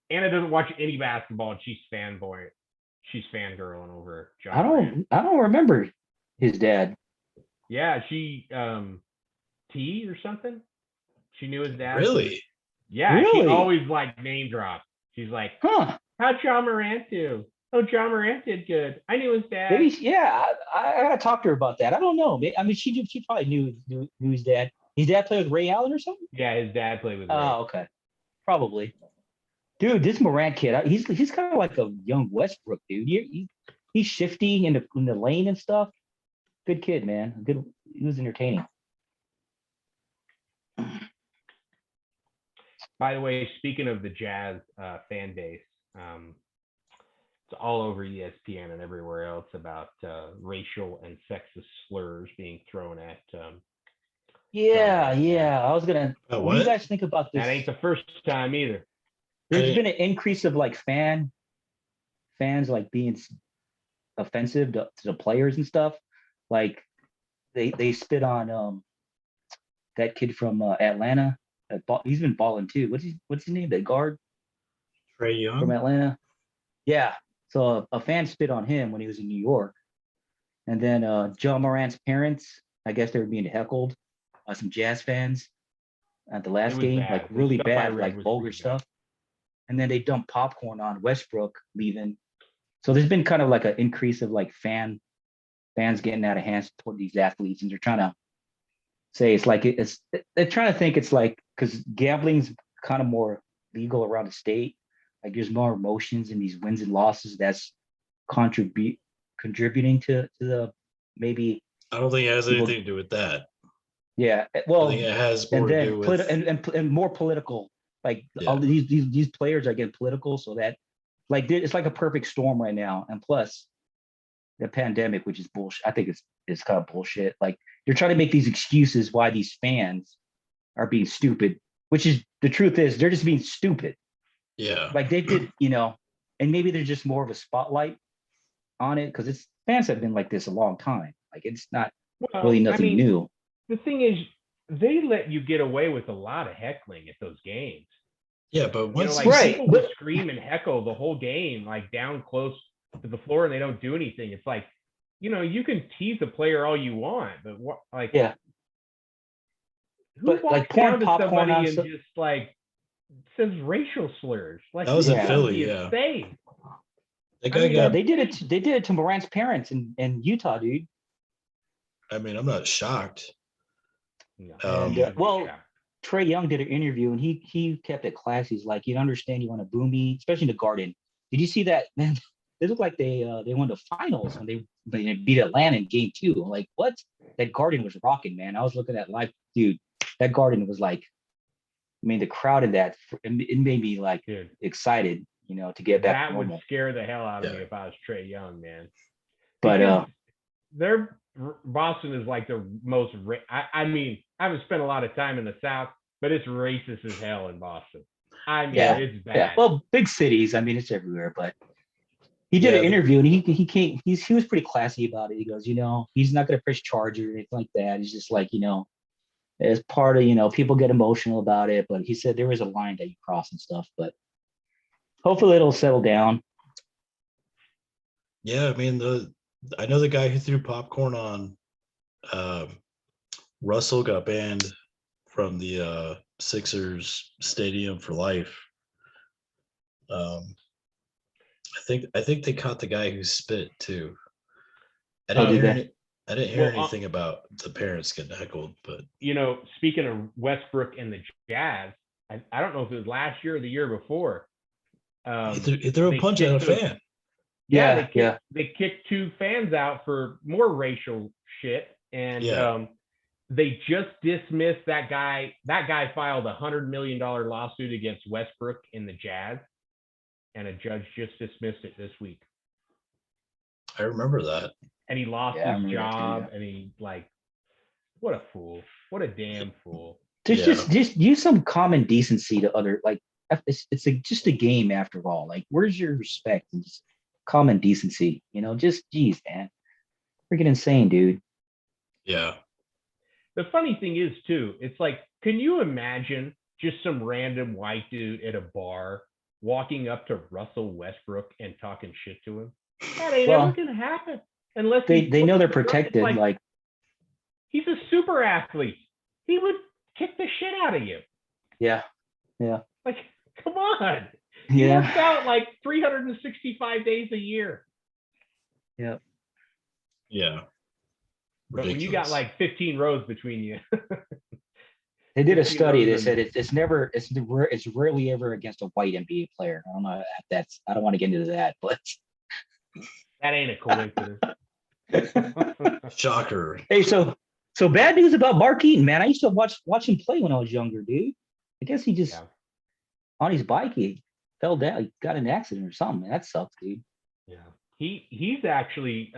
doesn't watch any basketball, and she's fangirling over John Morant. I don't remember his dad. Yeah, she T or something. She knew his dad. Really? Yeah, really? She always like name drop. She's like, how'd John Morant do? Oh, John Morant did good. I knew his dad. Maybe, yeah. I gotta talk to her about that. I don't know. I mean, she probably knew his dad. His dad played with Ray Allen or something? Yeah, his dad played with Ray. Oh, okay. Probably. Dude, this Morant kid, he's kind of like a young Westbrook, dude. He's shifty in the lane and stuff. Good kid, man. Good. He was entertaining. By the way, speaking of the Jazz fan base, it's all over ESPN and everywhere else about racial and sexist slurs being thrown at. Yeah. I was gonna. What do you guys think about this? That ain't the first time either. There's been an increase of like fans like being offensive to the players and stuff. Like they spit on that kid from Atlanta. He's been balling too. What's his name? That guard? Trae Young from Atlanta. Yeah. So a fan spit on him when he was in New York, and then John Morant's parents, I guess they were being heckled by some Jazz fans at the last game, bad. like really bad, like vulgar stuff. and then they dump popcorn on Westbrook leaving. So there's been kind of like an increase of like fans getting out of hands toward these athletes, and they're trying to say it's like they're trying to think it's like because gambling's kind of more legal around the state. Like there's more emotions in these wins and losses that's contributing to the maybe I don't think it has people. anything to do with that. Yeah, I well, think it has and more to then do with and more political. Like all yeah. these players are getting political, so that like it's like a perfect storm right now. And plus the pandemic, which is bullshit. I think it's kind of bullshit. Like they're trying to make these excuses why these fans are being stupid, which is the truth is they're just being stupid. Yeah. Like they did, and maybe there's just more of a spotlight on it because it's fans have been like this a long time. Like it's not really Well, I nothing mean, new. the thing is, they let you get away with a lot of heckling at those games. Yeah, but once Like Right, people will scream and heckle the whole game, like down close to the floor, and they don't do anything. It's like, you can tease a player all you want, but what, like, Yeah, who but walks like pouring down to popcorn somebody on and just like says racial slurs? Like that was this in Yeah. must Philly, be yeah. insane. That I guy mean, yeah, got they did it. They did it to Morant's parents in Utah, dude. I mean, I'm not shocked. No, And you should be well, shocked. Trey Young did an interview, and he kept it classy. He's like, you understand, you want to boo me, especially in the Garden. Did you see that, man? They look like they won the finals when they beat Atlanta in Game 2. I'm like, what? That Garden was rocking, man. I was looking at live, dude. That Garden was like, I mean, the crowd in that it made me like Dude, excited, to get back that would normal. scare the hell out of Yeah. me if I was Trey Young, man. But Because their Boston is like the most. I mean, I haven't spent a lot of time in the South, but it's racist as hell in Boston. I mean, yeah, it's bad. yeah. Well, big cities, I mean, it's everywhere. But he did Yeah, an interview, and he came. He was pretty classy about it. He goes, he's not going to press charge or anything like that. He's just like, as part of, people get emotional about it. But he said there was a line that you cross and stuff. But hopefully it'll settle down. Yeah, I mean I know the guy who threw popcorn on Russell got banned from the Sixers stadium for life. I think they caught the guy who spit too. I didn't did hear they? I didn't hear Well, anything about the parents getting heckled, but Speaking of Westbrook and the Jazz, I don't know if it was last year or the year before. he threw a punch at a fan. Yeah, Yeah, they kicked two fans out for more racial shit, and Yeah. they just dismissed that guy. That guy filed $100 million lawsuit against Westbrook and the Jazz, and a judge just dismissed it this week. I remember that. And he lost Yeah, I his remember that too, job, yeah. and he what a fool! What a damn fool! Just Yeah. just use some common decency to other like it's just a game after all. Like, where's your respect and just common decency? Just geez, man, freaking insane, dude. Yeah. The funny thing is, too, it's like, can you imagine just some random white dude at a bar walking up to Russell Westbrook and talking shit to him? That ain't Well, ever gonna happen unless they know they're it's protected. Like, he's a super athlete. He would kick the shit out of you. yeah, Like, come on. He yeah, works out like 365 days a year. yeah. Yeah. But when you got Ridiculous. like 15 rows between you, They did a 15 study. They rows said and- it's rarely ever against a white NBA player. I don't know if I don't want to get into that, but that ain't a coincidence. Shocker. hey, so bad news about Mark Eaton, man. I used to watch him play when I was younger, dude. I guess he just Yeah. on his bike he fell down, he got in an accident or something. Man, that sucks, dude. Yeah. He's actually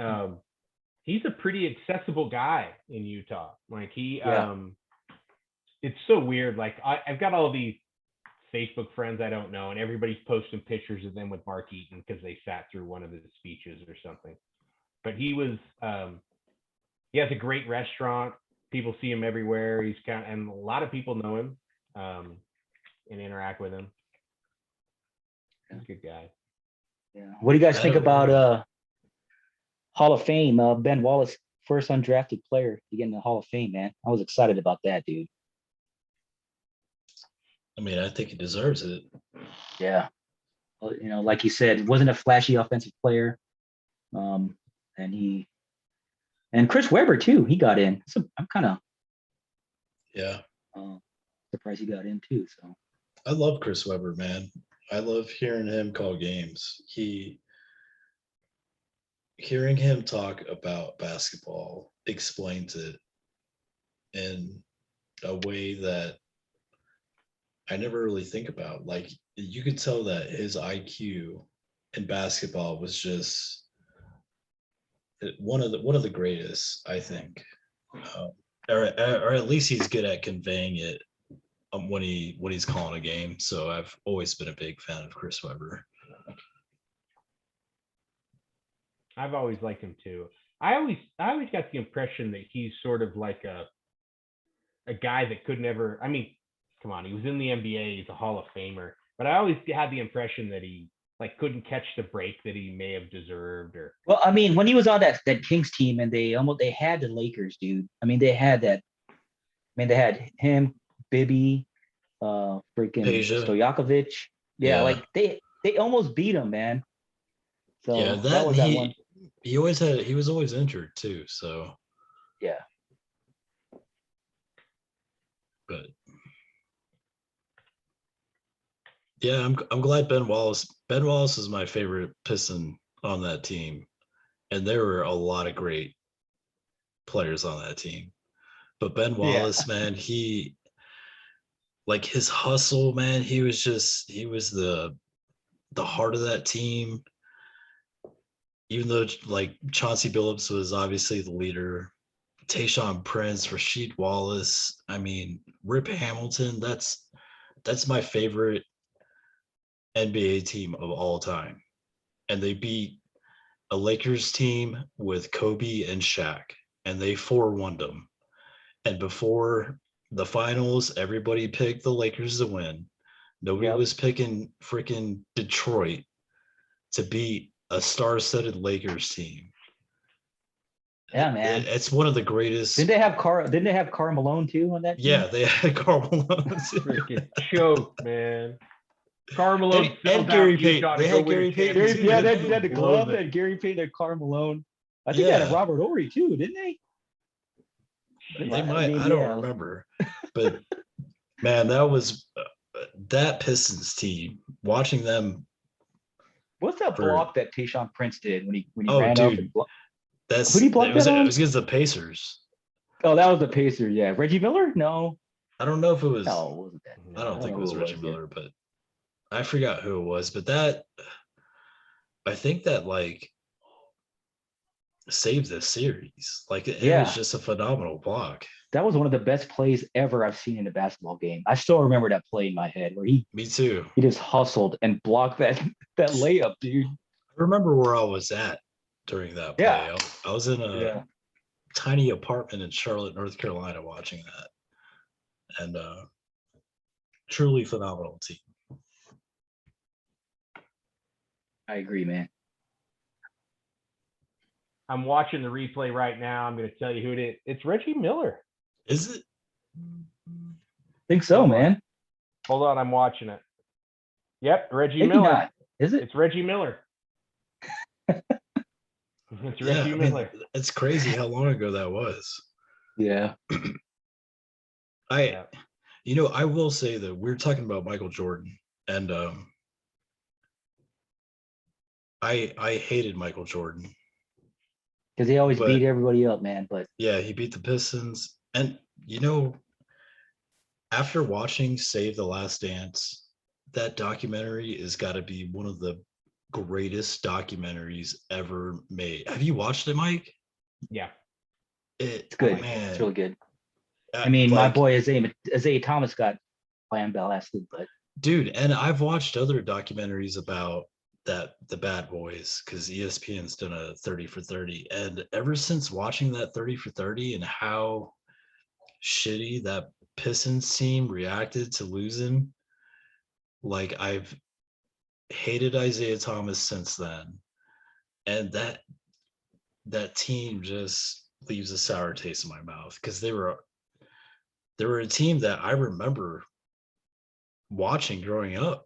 he's a pretty accessible guy in Utah. Like it's so weird. Like I've got all these Facebook friends I don't know, and everybody's posting pictures of them with Mark Eaton because they sat through one of his speeches or something. But he has a great restaurant. People see him everywhere. And a lot of people know him and interact with him. He's a good guy. Yeah. What do you guys I think don't about Hall of Fame? Ben Wallace, first undrafted player to get in the Hall of Fame, man. I was excited about that, dude. I mean, I think he deserves it. Yeah. You know, like you said, wasn't a flashy offensive player. And Chris Webber too. He got in. So I'm kind of Yeah. surprised he got in too. So I love Chris Webber, man. I love hearing him call games. Hearing him talk about basketball explains it in a way that I never really think about. Like you could tell that his IQ in basketball was just one of the greatest, I think. Or at least he's good at conveying it when he's calling a game. So I've always been a big fan of Chris Webber. I've always liked him too. I always got the impression that he's sort of like a guy that could never. I mean, come on, he was in the NBA. He's a Hall of Famer, but I always had the impression that he like couldn't catch the break that he may have deserved. Or well, I mean, when he was on that Kings team and they had the Lakers, dude. I mean, they had that. I mean, they had him, Bibby, freaking Peja. Stojakovic. Yeah, Yeah. like they almost beat him, man. So Yeah, that was that one. he was always injured too. So Yeah. but yeah, I'm glad Ben Wallace. Ben Wallace is my favorite Piston on that team, and there were a lot of great players on that team. But Ben Wallace, man, he like his hustle, man. He was the heart of that team. Even though like Chauncey Billups was obviously the leader, Tayshaun Prince, Rasheed Wallace, I mean Rip Hamilton. That's my favorite NBA team of all time. And they beat a Lakers team with Kobe and Shaq, and they 4-1'd them. And before the finals, everybody picked the Lakers to win. Nobody was picking freaking Detroit to beat a star-studded Lakers team. Yeah, man. It's one of the greatest. Didn't they have Karl Malone too on that team? Yeah, they had Karl Malone. Freaking choke, man. Karl Malone and Gary Payton. They had Gary Payton too. Yeah, didn't they had the glove and Gary Payton and Karl Malone. I think they had Robert Horry too, didn't they? They might. I don't remember. But man, that was that Pistons team. Watching them. What's that block that Tayshaun Prince did when he Oh, ran dude, up and blocked? that's who did he block that on? It was against the Pacers. Oh, that was the Pacers. Yeah, Reggie Miller? No, I don't know if it was. no, it wasn't that. I don't think it was Reggie Miller, but I forgot who it was. But that, I think that like saved the series. Like it was just a phenomenal block. That was one of the best plays ever I've seen in a basketball game. I still remember that play in my head where Me too. He just hustled and blocked that layup, dude. I remember where I was at during that play. Yeah. I was in a tiny apartment in Charlotte, North Carolina, watching that, and truly phenomenal team. I agree, man. I'm watching the replay right now. I'm going to tell you who it is. It's Reggie Miller. Is it? Think so, man. Hold on, I'm watching it. Yep, Reggie Miller. Not. Is it? It's Reggie Miller. It's Reggie Miller. It's crazy how long ago that was. Yeah. I will say that we're talking about Michael Jordan, and I hated Michael Jordan because he always beat everybody up, man. But yeah, he beat the Pistons, and after watching Save the Last Dance, that documentary has got to be one of the greatest documentaries ever made. Have you watched it, Mike? Yeah. It's good. Man. It's really good. I mean, my boy Isaiah Thomas got blasted, but dude, and I've watched other documentaries about the Bad Boys, because ESPN's done a 30 for 30, and ever since watching that 30 for 30 and how shitty that Pistons team reacted to losing, like I've hated Isaiah Thomas since then, and that team just leaves a sour taste in my mouth, because they were a team that I remember watching growing up.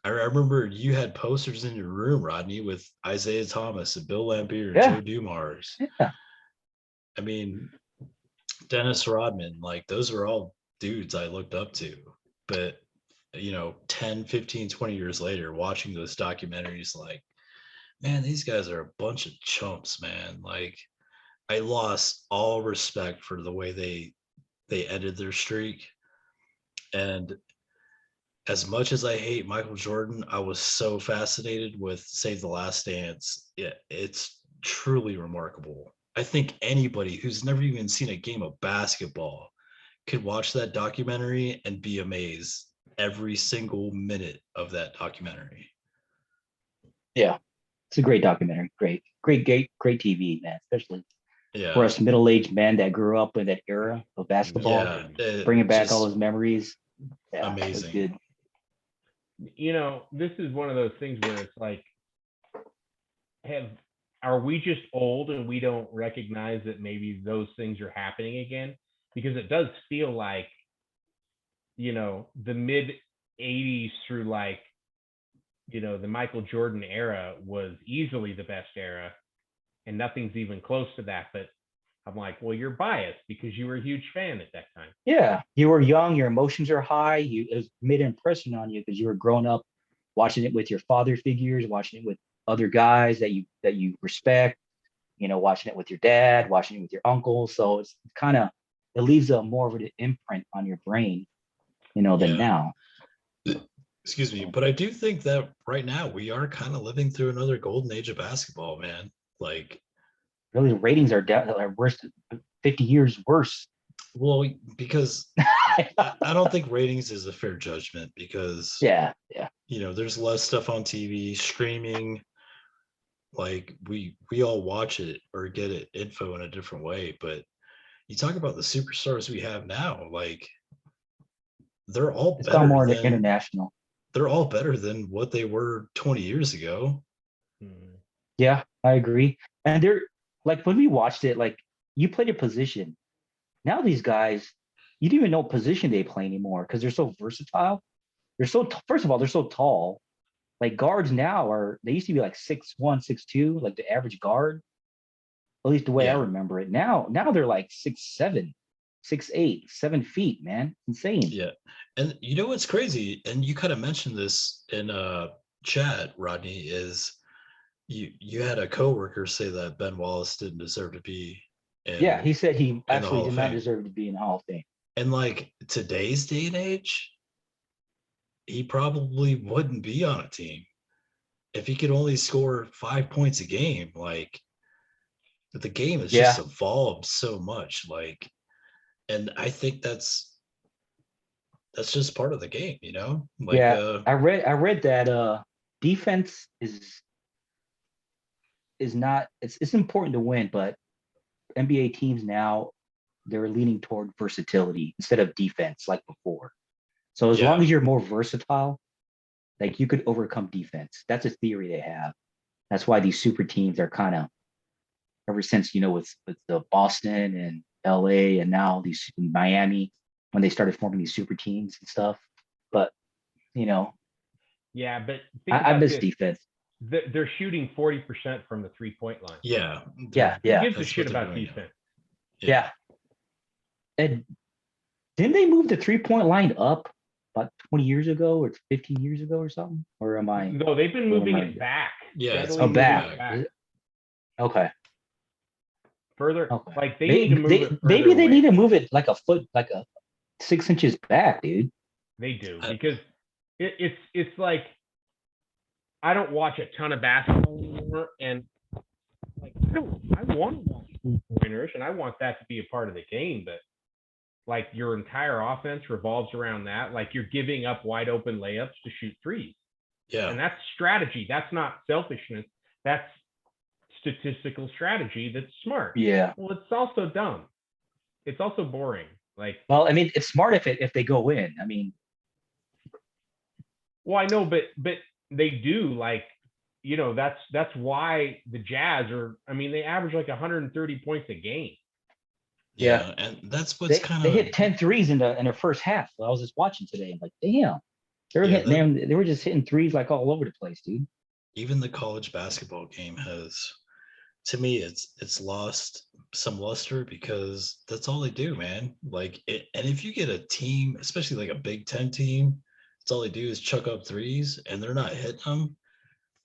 I remember you had posters in your room, Rodney, with Isaiah Thomas and Bill Laimbeer and Yeah. Joe Dumars. Yeah. I mean, Dennis Rodman, like those were all dudes I looked up to. But, 10, 15, 20 years later, watching those documentaries, like, man, these guys are a bunch of chumps, man. Like, I lost all respect for the way they ended their streak. And as much as I hate Michael Jordan, I was so fascinated with Save the Last Dance. Yeah, it's truly remarkable. I think anybody who's never even seen a game of basketball could watch that documentary and be amazed every single minute of that documentary. Yeah. It's a great documentary. Great TV, man. Especially for Yeah. us middle-aged men that grew up in that era of basketball, Yeah. bringing back all Just those memories. Yeah, it was amazing. good. This is one of those things where it's like, are we just old and we don't recognize that maybe those things are happening again? Because it does feel like, the mid 80s through like, the Michael Jordan era was easily the best era, and nothing's even close to that. But I'm like, well, you're biased because you were a huge fan at that time. Yeah, you were young, your emotions are high. It made an impression on you because you were growing up watching it with your father figures, watching it with other guys that you respect, watching it with your dad, watching it with your uncle. So it's kind of it leaves a more of an imprint on your brain, than Yeah. now. Excuse me, but I do think that right now we are kind of living through another golden age of basketball, man. Like, Really, the ratings are worse, 50 years worse. well, because I don't think ratings is a fair judgment because Yeah. there's less stuff on TV, streaming. Like we all watch it or get it info in a different way. But you talk about the superstars we have now, like they're all It's gone better more than international. they're all better than what they were 20 years ago. Yeah, I agree. And they're like when we watched it, like you played a position. Now these guys, you don't even know what position they play anymore because they're so versatile. First of all, they're so tall. Like guards now they used to be like 6'1", 6'2", like the average guard, at least the way I Yeah. remember it. Now they're like 6'7", 6'8", 7 feet, man. Insane. Yeah. And you know what's crazy? And you kind of mentioned this in chat, Rodney, is you had a coworker say that Ben Wallace didn't deserve to be Yeah, in he said he in the actually Hall did of not Fame. deserve to be in the Hall of Fame. And like today's day and age, he probably wouldn't be on a team if he could only score 5 points a game. Like the game has just evolved so much. Like, and I think that's just part of the game, Like, Yeah, I read that defense is not it's important to win, but NBA teams now they're leaning toward versatility instead of defense like before. So as long as you're more versatile, like you could overcome defense. That's a theory they have. That's why these super teams are kind of ever since with the Boston and LA and now these Miami when they started forming these super teams and stuff. But Yeah, but think I about miss this. defense. They're shooting 40% from the 3-point line. Yeah. Yeah. Who gives a That's shit what they're about doing. defense? Yeah. And didn't they move the 3-point line up about 20 years ago or 15 years ago or something? Or am I? No, they've been moving it back. Yeah, it's Steadily moving moving back. it back. Okay. Further, Okay. like they need to move it further Maybe they away. need to move it like a foot, like a 6 inches back, dude. They do because it's like I don't watch a ton of basketball anymore, and like I want to watch 3-pointers, and I want that to be a part of the game, but like your entire offense revolves around that. Like you're giving up wide open layups to shoot threes. Yeah. And that's strategy. That's not selfishness. That's statistical strategy that's smart. Yeah. Well, it's also dumb. It's also boring. Like, well, I mean, it's smart if they go in. I mean, well, I know, but they do like, that's why the Jazz they average like 130 points a game. Yeah. And that's what's they hit 10 threes in the first half. I was just watching today. I'm like, damn. They were Yeah, hitting them. They were just hitting threes like all over the place, dude. even the college basketball game has, to me, it's lost some luster because that's all they do, man. Like, and if you get a team, especially like a Big Ten team, it's all they do is chuck up threes and they're not hitting them.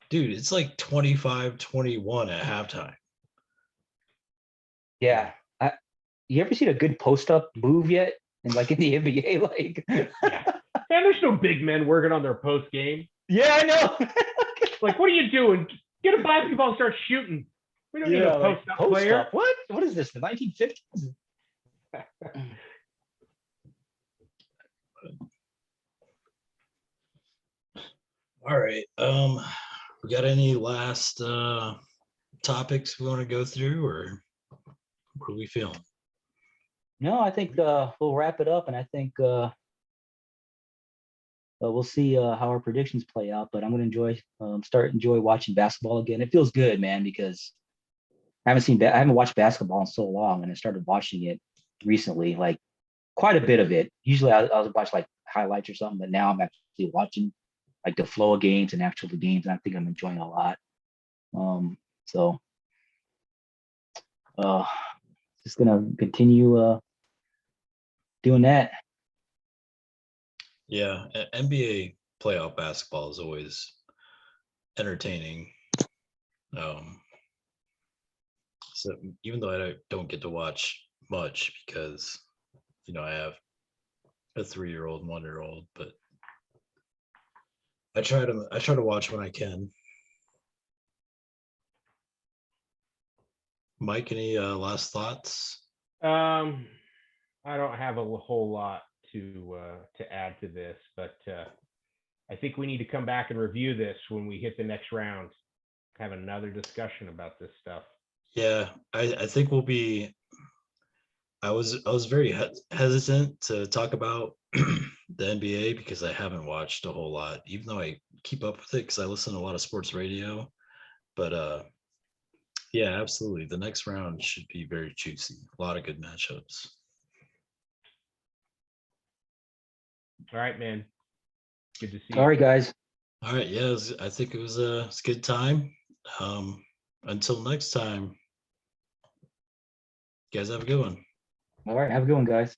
Dude, it's like 25-21 at halftime. Yeah. You ever seen a good post up move yet? And like in the NBA, like Yeah. Man, there's no big men working on their post game. yeah, I know. Like, what are you doing? Get a basketball and start shooting. We don't need a like, post up player. up. What is this? The 1950s? All right. We got any last topics we want to go through, or what are we feeling? No, I think we'll wrap it up, and I think we'll see how our predictions play out. But I'm gonna enjoy watching basketball again. It feels good, man, because I haven't watched basketball in so long, and I started watching it recently, like quite a bit of it. Usually I'll watch like highlights or something, but now I'm actually watching like the flow of games and actual games, and I think I'm enjoying a lot. So just gonna continue doing that. Yeah, NBA playoff basketball is always entertaining. So even though I don't get to watch much because I have a 3-year-old and 1-year-old, but I try to watch when I can. Mike, any last thoughts? I don't have a whole lot to add to this, but I think we need to come back and review this when we hit the next round. Have another discussion about this stuff. Yeah, I think we'll be. I was very hesitant to talk about the NBA because I haven't watched a whole lot, even though I keep up with it because I listen to a lot of sports radio. But yeah, absolutely. The next round should be very juicy. A lot of good matchups. All right, man. Good to see you. All right, guys. All right, yeah, I think it's a good time. Until next time, you guys have a good one. All right, have a good one, guys.